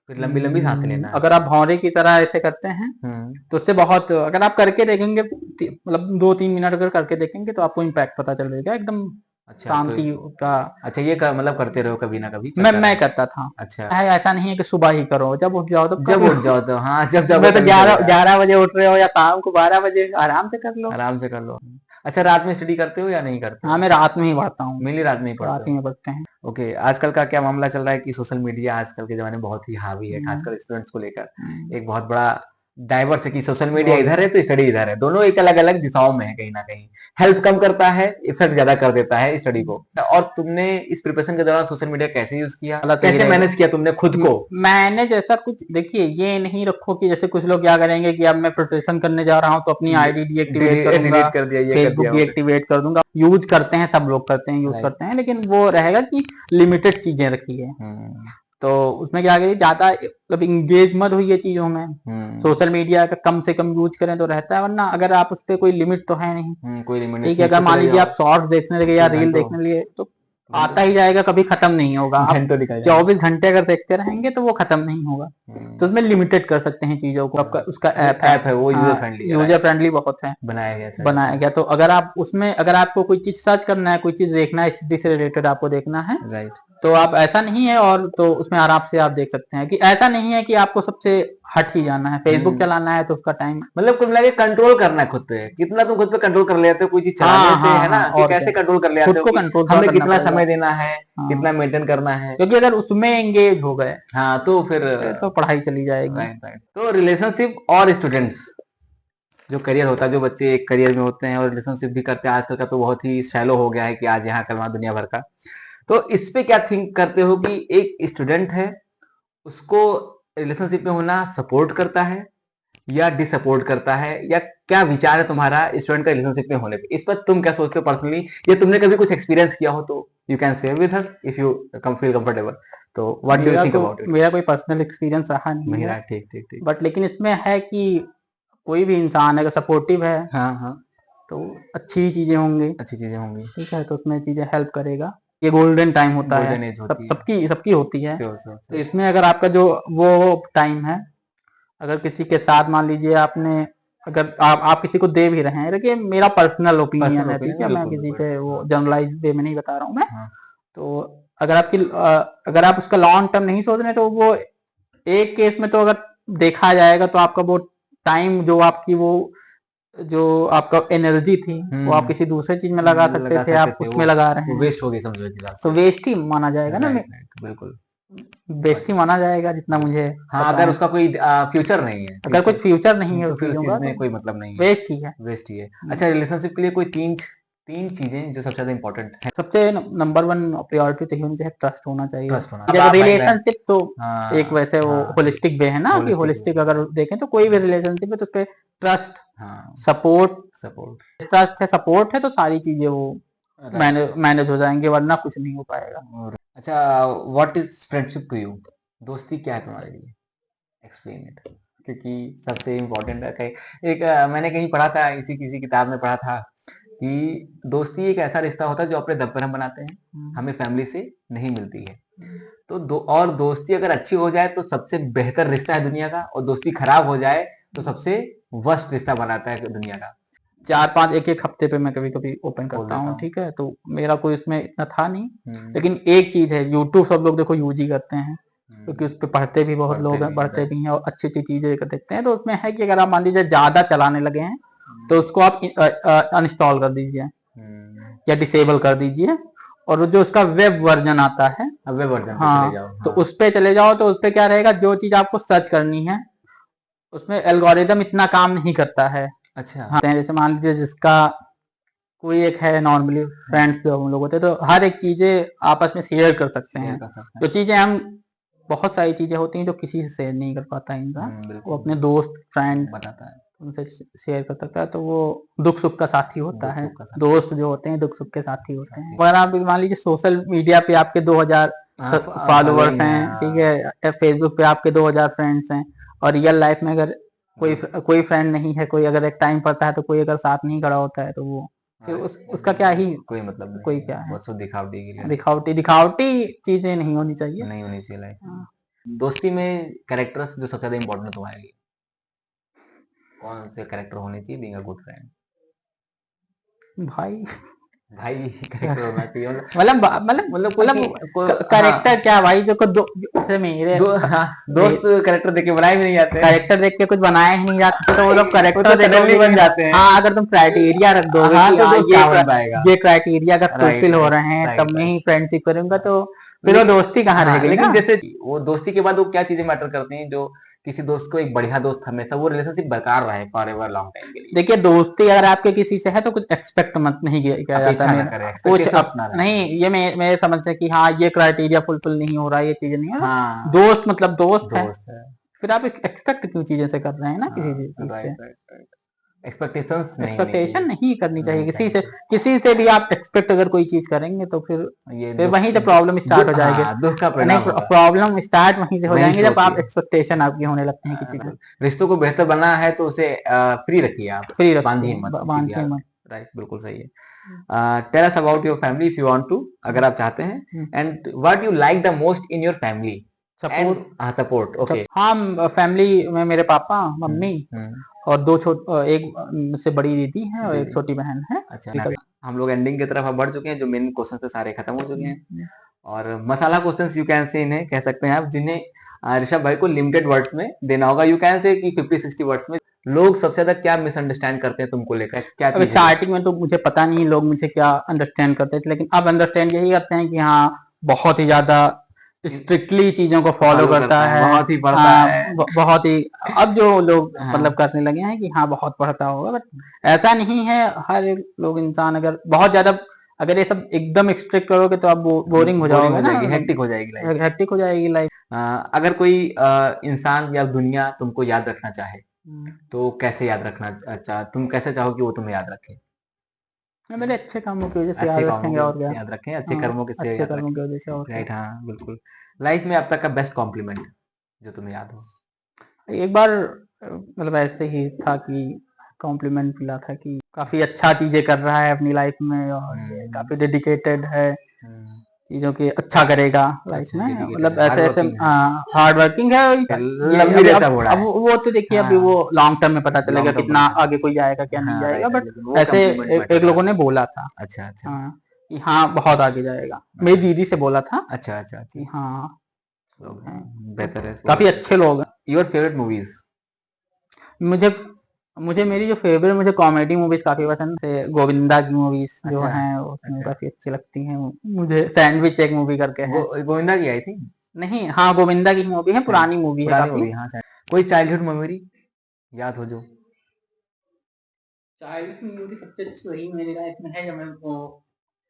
फिर लंबी लंबी सांसें लेना है। अगर आप भौरे की तरह ऐसे करते हैं, हम्म। तो उससे बहुत, अगर आप करके देखेंगे, मतलब 2-3 मिनट अगर करके देखेंगे, तो आपको इम्पैक्ट पता चल जाएगा एकदम, अच्छा तो, शांति का। अच्छा ये मतलब करते रहो, कभी ना कभी मैं चलता मैं रहे। करता था, अच्छा, है ऐसा नहीं है कि सुबह ही करो, जब उठ जाओ तब कर जब लो। उठ जाओ तो, हाँ, जब जाओगे मैं तो तभी ग्यारह चलेगा। 11 बजे उठ रहे हो या शाम को 12 बजे, आराम से कर लो। आराम से कर लो। अच्छा, रात में स्टडी करते हो या नहीं करते हाँ, हो? मैं रात में ही पढ़ता हूँ, मेनली रात में ही पढ़ते रात ही हो? में पढ़ते हैं। ओके, आजकल का क्या मामला चल रहा है कि सोशल मीडिया आजकल के ज़माने में बहुत ही हावी है, हम्म, खासकर स्टूडेंट्स को लेकर। हम्म, एक बहुत बड़ा डाइवर्स है कि सोशल मीडिया बहुत इधर है ज्यादा। तो स्टडी इधर है, दोनों एक अलग-अलग दिशाओं में है कहीं न कहीं। हेल्प कम करता है, इफ़ेक्ट ज़्यादा कर देता है स्टडी को। और तुमने इस प्रिपरेशन के दौरान सोशल मीडिया कैसे यूज़ किया? वाला सही कैसे रहेगा। मैनेज किया तुमने खुद को? मैंने जैसा कुछ, देखिए ये नहीं रखो कि जैसे कुछ लोग क्या करेंगे कि अब मैं प्रिपरेशन करने जा रहा हूँ तो अपनी आईडी डीएक्टिवेट करूंगा, डिलीट कर दिया, ये कर फेसबुक दिया, वो कर डीएक्टिवेट कर दूंगा। यूज करते हैं, सब लोग करते हैं, यूज राइट। करते हैं, लेकिन वो रहेगा कि लिमिटेड चीजें रखिए। हुँ, तो उसमें क्या करिए, ज्यादा मतलब इंगेज मत हुई चीजों में, हुँ, सोशल मीडिया का कम से कम यूज करें तो रहता है, वरना अगर आप उस पर कोई लिमिट तो है नहीं। कोई लिमिट नहीं, ठीक है, अगर खींचते मान चले लीजिए जाओ आप शॉर्ट्स देखने लगे या तो रील घंटों देखने लगे, तो घंटों आता ही जाएगा, कभी खत्म नहीं होगा। आप घंटों निकल जाएँगे। 24 घंटे अगर देखते रहेंगे तो वो खत्म नहीं होगा। तो हुँ, उसमें लिमिटेड कर सकते हैं चीजों को, आपका उसका जो ऐप है, ऐप है वो यूज़र फ्रेंडली है, यूजर राइट। फ्रेंडली बहुत है, बनाया गया ऐसा बनाया करके, गया। तो अगर आप उसमें, अगर आपको कोई चीज सर्च करना है, कोई चीज देखना है, स्टडी से रिलेटेड आपको देखना है, राइट। तो आप, ऐसा नहीं है, और तो उसमें आराम से आप देख सकते हैं कि ऐसा नहीं है कि आपको सबसे हट ही जाना है। फेसबुक हुँ, चलाना है तो उसका टाइम, मतलब कुल मिला के कंट्रोल करना है खुद पे। कितना तुम खुद पे कंट्रोल कर लेते हो कोई चीज़ चलाने हाँ से, हाँ है हाँ, ना? कि और क्या, कैसे कंट्रोल कर ले आते खुद हो को कि कंट्रोल थोड़ा हमें करना कितना पड़ेगा। समय देना है, हाँ, कितना मेंटेन करना है। क्योंकि अगर उसमें एंगेज हो गए, हाँ, तो फिर तो पढ़ाई चली जाएगी। Right, right. तो रिलेशनशिप और स्टूडेंट्स, जो करियर होता है, जो बच्चे एक करियर में होते हैं और रिलेशनशिप भी करते हैं, आजकल का तो बहुत ही शैलो हो गया है कि आज यहाँ कल वहाँ दुनिया भर का। तो इस पे क्या थिंक करते हो कि एक स्टूडेंट है, उसको रिलेशनशिप में होना सपोर्ट करता है या डिसअपॉइंट करता है, या क्या विचार है तुम्हारा स्टूडेंट का रिलेशनशिप में होने पे? इस पर तुम क्या सोचते हो पर्सनली, या तुमने कभी कुछ एक्सपीरियंस किया हो तो you can share with us if you feel comfortable. तो what do you think about it? मेरा कोई पर्सनल एक्सपीरियंस रहा नहीं है, ठीक ठीक ठीक। बट लेकिन इसमें है कि कोई भी इंसान अगर सपोर्टिव है हाँ हाँ, तो अच्छी चीजें होंगी, अच्छी चीजें होंगी। ठीक है, तो उसमें चीजें हेल्प करेगा। ये गोल्डन टाइम होता है, गोल्डन एज होती है। सबकी होती है। श्योर श्योर तो इसमें अगर आपका जो वो टाइम है, अगर किसी के साथ मान लीजिए आपने, अगर आप किसी को दे भी रहे हैं, देखिए मेरा पर्सनल ओपिनियन है, ठीक है, मैं किसी पे वो जनरलाइज वे में नहीं बता रहा हूँ मैं। तो अगर आप उसका लॉन्ग टर्म नहीं सोच रहे तो वो एक केस में तो अगर देखा जाएगा तो आपका वो टाइम जो आपकी वो जो आपका एनर्जी थी वो आप किसी दूसरे चीज में लगा सकते थे, आप उसमें लगा रहे हैं, वेस्ट हो गई समझो एक हिसाब तो से। वेस्ट ही माना जाएगा ना, बिल्कुल बेस्ट ही माना जाएगा जितना मुझे हाँ, पता अगर है। उसका कोई फ्यूचर नहीं है, अगर कुछ फ्यूचर नहीं है तो उस फिर उस चीजों चीज का में तो कोई मतलब नहीं है, वेस्ट ही है। वेस्ट ही है। अच्छा, रिलेशनशिप के लिए कोई तीन तीन चीजें जो सबसे ज्यादा इंपॉर्टेंट है? सबसे नंबर वन प्रायोरिटी तो ये होनी चाहिए, ट्रस्ट होना चाहिए। ट्रस्ट होना। जब रिलेशनशिप तो हाँ एक वैसे वो हाँ, होलिस्टिक वे है ना, कि होलिस्टिक होलिस्टिक अगर देखें तो कोई भी रिलेशनशिप है तो उसपे ट्रस्ट, हाँ, सपोर्ट, सपोर्ट, ट्रस्ट है, सपोर्ट है, तो सारी चीजें वो राइट। मैनेज हो जाएंगे, वरना कुछ नहीं हो पाएगा। और अच्छा, what is friendship to you? दोस्ती क्या है तुम्हारे लिए? एक्सप्लेन इट, क्योंकि सबसे इम्पोर्टेंट है। एक मैंने कहीं पढ़ा था, इसी किसी किताब में पढ़ा था कि दोस्ती एक ऐसा रिश्ता होता है जो अपने दम पर हम बनाते हैं, हमें फैमिली से नहीं मिलती है। तो और दोस्ती अगर अच्छी हो जाए तो सबसे बेहतर रिश्ता है दुनिया का, और दोस्ती खराब हो जाए तो सबसे वर्स्ट रिश्ता बनाता है दुनिया का। 4-5 एक हफ्ते पे मैं कभी कभी ओपन करता हूँ, ठीक है, तो मेरा कोई इसमें इतना था नहीं। लेकिन एक चीज है, यूट्यूब सब लोग देखो यूज ही करते हैं, क्योंकि उस पर पढ़ते भी बहुत लोग हैं, पढ़ते भी हैं और अच्छी अच्छी चीजें देखते हैं। तो उसमें है कि अगर आप मान लीजिए ज्यादा चलाने लगे हैं तो उसको आप अनइंस्टॉल कर दीजिए या डिसेबल कर दीजिए, और जो उसका वेब वर्जन आता है, वेब वर्जन हाँ, चले जाओ, तो उस पे चले जाओ, तो उस पे क्या रहेगा, जो चीज आपको सर्च करनी है उसमें एल्गोरिदम इतना काम नहीं करता है। अच्छा, हाँ, जैसे मान लीजिए जिसका कोई एक है, नॉर्मली फ्रेंड्स जो हम लोग होते हैं, तो हर एक चीजें आपस में शेयर कर सकते हैं। जो चीजें हम, बहुत सारी चीजें होती हैं जो किसी से शेयर नहीं कर पाता इंसान, वो अपने दोस्त फ्रेंड बताता है, उनसे शेयर कर सकता है, तो वो दुख सुख का साथी होता है। दोस्त जो होते हैं दुख सुख के साथी होते हैं। अगर आप मान लीजिए सोशल मीडिया पे आपके 2000 फॉलोअर्स हैं, ठीक है, फेसबुक पे आपके 2000 फ्रेंड्स हैं, और रियल लाइफ में अगर कोई फ्रेंड नहीं है, कोई अगर एक टाइम पड़ता है तो कोई अगर साथ नहीं खड़ा होता है, तो वो फिर उसका क्या ही कोई मतलब नहीं, कोई क्या है, बस वो दिखावटी के लिए, दिखावटी चीजें नहीं होनी चाहिए, नहीं होनी चाहिए लाइफ। दोस्ती में कैरेक्टर्स जो सबसे ज्यादा इंपॉर्टेंट है तुम्हारे लिए, कौन से कैरेक्टर होने चाहिए बीइंग अ गुड फ्रेंड? भाई भाई कैरेक्टर होना चाहिए, कैरेक्टर क्या भाई, जो जैसे मेरे दोस्त कैरेक्टर देख के बनाए भी नहीं जाते, कैरेक्टर देख के कुछ बनाए ही नहीं जाते, तो वो लोग कैरेक्टर सडनली बन जाते हैं। हाँ, अगर तुम क्राइटेरिया रख दोगे कि ये क्राइटेरिया अगर फुलफिल हो रहे हैं तब मैं ही फ्रेंडशिप करूंगा, तो फिर वो दोस्ती कहाँ रहेगी। लेकिन जैसे वो दोस्ती के बाद वो क्या चीजें मैटर करती हैं जो किसी दोस्त को, एक बढ़िया दोस्त हमेशा वो रिलेशनशिप बरकरार रहे फॉर एवर लॉन्ग टाइम के लिए? देखिए, दोस्ती अगर आपके किसी से है तो कुछ एक्सपेक्ट मत नहीं किया जाता है, कुछ नहीं, ये मेरे समझ से कि हाँ ये क्राइटेरिया फुलफिल नहीं हो रहा है, ये चीजें नहीं हो रहा, दोस्त मतलब दोस्त है, फिर आप एक्सपेक्ट क्यों चीजें से कर रहे हैं ना, किसी चीज से एक्सपेक्टेशन नहीं करनी चाहिए किसी से भी। आप एक्सपेक्ट अगर कोई चीज करेंगे तो फिर वहीं से प्रॉब्लम स्टार्ट हो जाएगी, दुख का परिणाम, प्रॉब्लम स्टार्ट वहीं से हो जाएंगे जब आप एक्सपेक्टेशन आपकी होने लगते हैं किसी से। रिश्तों को बेहतर बनाना है तो उसे फ्री रखिए, आप फ्री बांधिए मत, राइट, बिल्कुल सही है। Tell us about your family if you want to, अगर आप चाहते हैं, and what you like the most in your family? Support, okay. हाँ, फैमिली में मेरे पापा, मम्मी और एक से बड़ी दीदी है और एक छोटी बहन है। अच्छा, हम लोग एंडिंग की तरफ बढ़ चुके हैं, जो मेन क्वेश्चन से सारे खत्म हो चुके हैं, और मसाला क्वेश्चंस यू कैन से इन्हें कह सकते हैं आप, जिन्हें ऋषभ भाई को लिमिटेड वर्ड्स में देना होगा। यू कैन से कि 50-60 वर्ड्स में लोग सबसे ज्यादा क्या मिसअंडरस्टैंड करते हैं तुमको लेकर, क्या अभी स्टार्टिंग में तो मुझे पता नहीं लोग मुझे क्या अंडरस्टैंड करते थे, लेकिन अब अंडरस्टैंड यही करते हैं कि हाँ बहुत ही ज्यादा स्ट्रिक्टली चीजों को फॉलो करता है, बहुत ही पढ़ता है, बहुत ही, अब जो लोग मतलब करने लगे हैं कि हाँ बहुत पढ़ता होगा, बट ऐसा नहीं है। हर एक लोग इंसान अगर बहुत ज्यादा, अगर ये सब एकदम स्ट्रिक्ट करोगे तो आप बोरिंग हो जाओगे ना, हेक्टिक हो जाएगी लाइफ। अगर कोई इंसान या दुनिया तुमको याद रखना चाहे तो कैसे याद रखना? अच्छा, तुम कैसे चाहो कि वो तुम्हें याद रखे? मेरे अच्छे कामों की वजह से याद अच्छे कामों रखेंगे की और वजह क्या। से याद रखें, अच्छे हाँ, कर्मों के से अच्छे याद कर्मों रखें। की वजह से और क्या। राइट, हाँ बिल्कुल। लाइफ में अब तक का बेस्ट कॉम्प्लीमेंट जो तुम्हें याद हो? एक बार मतलब ऐसे ही था कि कॉम्प्लीमेंट मिला था कि काफी अच्छा चीजें कर रहा है अपनी लाइफ में और ये हम्म। काफी डेडिकेटेड है हम्म। चीजों की, अच्छा करेगा लाइफ अच्छा, में, डेडिकेटेड मतलब है, हार्ड ऐसे ऐसे वर्किंग है। हार्ड वर्किंग है। ये लंबी अभी रेता अब घोड़ा अब है। वो तो देखिए, अभी वो हाँ, लॉन्ग टर्म में पता चलेगा लॉन्ग टर्म कितना पता चलेगा। आगे कोई जाएगा क्या नहीं हाँ जाएगा, राइट राइट, बट लेकिन वो ऐसे कम्प्लीमेंट एक मैटर लोगों करता ने है। बोला था। अच्छा अच्छा। हाँ, कि हाँ बहुत आगे जाएगा, मेरी अच्छा दीदी से बोला था अच्छा अच्छा अच्छा। कि हाँ लोग है, हैं, तो बेहतर है, बहुत काफी अच्छे। अच्छे लोग हैं। Your favourite movies? मुझे मुझे मेरी जो फेवरेट, मुझे कॉमेडी मूवीज काफी पसंद है, गोविंदा की मूवीज जो अच्छा हैं वो अच्छा। काफी अच्छी लगती हैं मुझे। सैंडविच एक मूवी करके है। गोविंदा की आई थी। नहीं, हाँ गोविंदा की मूवी है, पुरानी मूवी है पुरानी काफी। मूवी, हाँ कोई चाइल्डहुड मेमोरी याद हो जो? चाइल्डहुड मूवी सबसे अच्छी वही मेरी लाइफ में है, जब मैं वो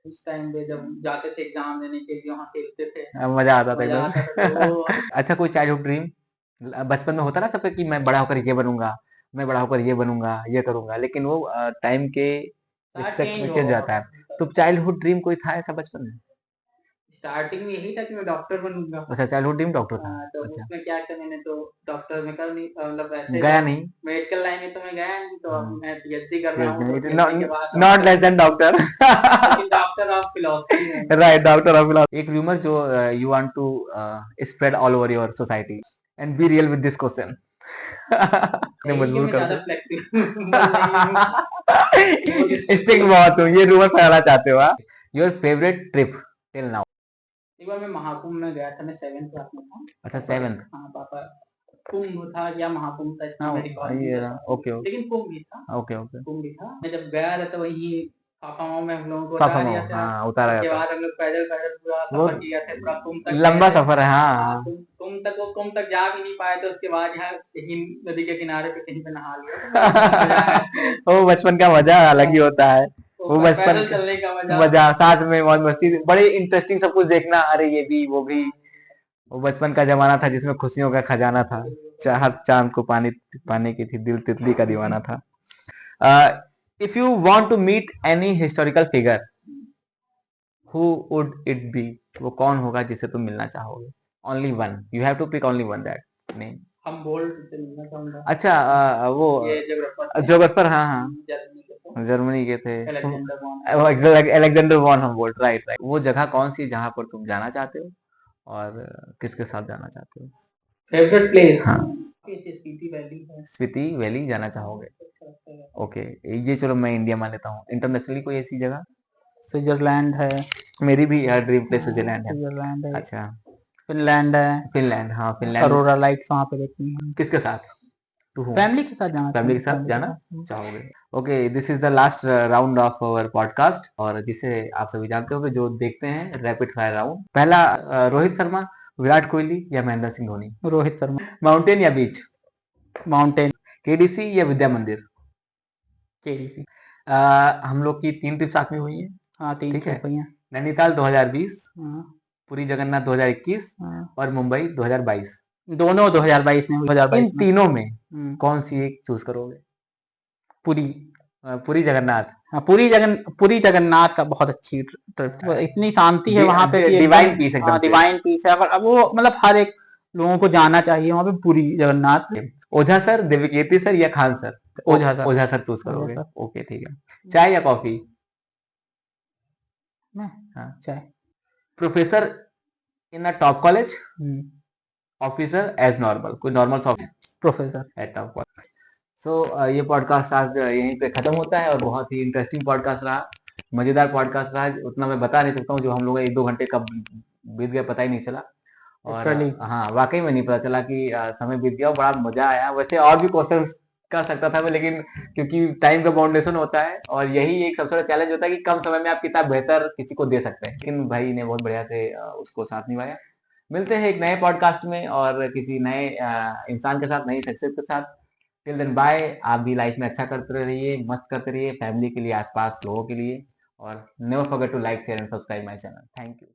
उस टाइम पे जब जाते थे एग्जाम देने के लिए, वहाँ खेलते थे, मजा आता था मजा एकदम। आता था, तो वो अच्छा, कोई चाइल्डहुड ड्रीम बचपन में होता ना सबका कि मैं बड़ा होकर ये बनूंगा, मैं बड़ा होकर ये बनूंगा, ये करूंगा, लेकिन वो टाइम के साथ रिस्पेक्ट में चेंज चेंज होगा। जाता है। तो चाइल्डहुड ड्रीम कोई था ऐसा बचपन में? स्टार्टिंग में यही था कि मैं डॉक्टर बनूंगा। अच्छा, चाइल्डहुड ड्रीम डॉक्टर था। तो अच्छा, उसमें क्या किया मैंने, तो डॉक्टर में कर नहीं, मतलब वैसे गया जब नहीं। मेडिकल लाइन में तो मैं गया नहीं, तो अब मैं पीएचडी कर रहा हूँ, तो पीएचडी, पीएचडी के बाद not doctor, less than doctor. लेकिन डॉक्टर ऑफ फिलोसफी में। Right, doctor of philosophy. एक रूमर जो you want to spread all over your society and be real with this question. ने यही कि मजबूर मैं कर ज्यादा दिया। फ्लेक्सिबल नहीं हूँ, बहुत स्टिक स्ट्रिक्ट। बहुत हो, ये रूमर फैलाना चाहते हो आप? Your favourite trip till now? एक बार मैं महाकुंभ में गया था, मैं 7th क्लास में था। अच्छा, पापा, 7th। हाँ पापा, कुंभ था या महाकुंभ था, इतना हाँ, मैं रिकॉल नहीं ये कर रहा। पाता, ओके ओके लेकिन कुंभ ही था। Okay okay. कुंभ ही था। मैं जब गया था तो वही फाफाओं में हम लोगों को उतार पापा, दिया था। हाँ उतारा उसके जाता है। बाद हम लोग पैदल पैदल पूरा वो सफर किया था, पूरा कुंभ तक गए लंबा थे। सफर है, हाँ हाँ, हाँ। कुंभ तक जा भी नहीं पाए, तो उसके बाद यहाँ हिंद नदी के किनारे पे कहीं पे नहा लिया, तो मुझे बहुत मजा आया था। वो बचपन का मजा अलग ही होता है। तो वो बचपन पैदल चलने का मजा। मजा, साथ में मौज मस्ती, बड़ी इंटरेस्टिंग सब कुछ देखना, अरे ये भी वो भी। वो बचपन का जमाना था जिसमें खुशियों का खजाना था। चाहत चांद को पानी पाने की थी, दिल तितली का दीवाना था। If you want to meet any historical figure, who would it be? वो कौन होगा जिससे तुम मिलना चाहोगे? Only one, you have to pick only one that name. हम बोल्ट से मिलना चाहूंगा। अच्छा, वो ये जोग्राफर थे, जोगर्फर, हाँ हाँ, जर्मनी के थे, जर्मनी के थे। Alexander von. वो Alexander von Humboldt, right right. वो जगह कौन सी है जहाँ पर तुम जाना चाहते हो और किसके साथ जाना चाहते हो? फेवरेट प्लेस, हाँ, स्पीति वैली है। स्पीति वैली जाना चाहोगे? अच्छा लगता है। ओके, ये चलो मैं इंडिया मान लेता हूँ। इंटरनेशनली कोई ऐसी जगह? स्विट्जरलैंड है। मेरी भी यार ड्रीम प्लेस स्विट्जरलैंड है। स्विट्जरलैंड है। अच्छा, फिनलैंड है। फिनलैंड, हाँ फिनलैंड। अरोरा लाइट्स वहां पे देखनी है। किसके साथ? To home? फैमिली के साथ जाना फैमिली के चाहूंगा, साथ फैमिली के जाना साथ। चाहोगे? Okay, this is the last round of our podcast, और जिसे आप सभी जानते हो कि जो देखते हैं रैपिड फायर राउंड। पहला, रोहित शर्मा, विराट कोहली या महेंद्र सिंह धोनी? रोहित शर्मा। माउंटेन या बीच? माउंटेन। केडीसी या विद्या मंदिर? केडीसी। हम लोग की 3 ट्रिप साथ में हुई है। हाँ, 3 ठीक है, ट्रिप हुई हैं। नैनीताल 2020, हाँ, पुरी जगन्नाथ 2021 हाँ। और मुंबई 2022। दोनों 2022 में, इन 2022 में। तीनों में कौन सी एक चूज करोगे? पुरी। पुरी जगन्नाथ। हाँ, पुरी जगन्नाथ का बहुत अच्छी ट्रिप थी, इतनी शांति है वहां पे कि एकदम डिवाइन पीस एकदम से। डिवाइन पीस है, अब वो मतलब हर एक लोगों को जाना चाहिए वहां पे, पुरी जगन्नाथ। ओझा सर, देवकीर्ति सर या खान सर? ओझा सर। ओझा सर चूज ओझा करोगे? सर। ओके ठीक है। चाय या कॉफी? मैं हाँ। चाय। Professor in a top college, hmm, officer as normal, कोई नॉर्मल सा professor. At top college. So ये पॉडकास्ट आज यहीं पे खत्म होता है, और बहुत ही इंटरेस्टिंग पॉडकास्ट रहा, मजेदार पॉडकास्ट रहा। उतना मैं बता नहीं सकता हूँ, जो हम लोग 1-2 घंटे कब बीत गया पता ही नहीं चला। और लिटरली। हाँ, वाकई में नहीं पता चला कि समय बीत गया, और बड़ा मजा आया। वैसे और भी क्वेश्चंस कर सकता था मैं, लेकिन क्योंकि टाइम का बाउंडेशन होता है, और यही एक सबसे बड़ा चैलेंज होता है कि कम समय में आप कितना बेहतर किसी को दे सकते हैं, लेकिन भाई ने बहुत बढ़िया से उसको साथ निभाया। मिलते हैं एक नए पॉडकास्ट में और किसी नए इंसान के साथ, नई शख्सियत के साथ। Till then bye. आप भी लाइफ में अच्छा करते रहिए, मस्त करते रहिए, फैमिली के लिए, आसपास लोगों के लिए, और never forget to like share and subscribe my channel. Thank you.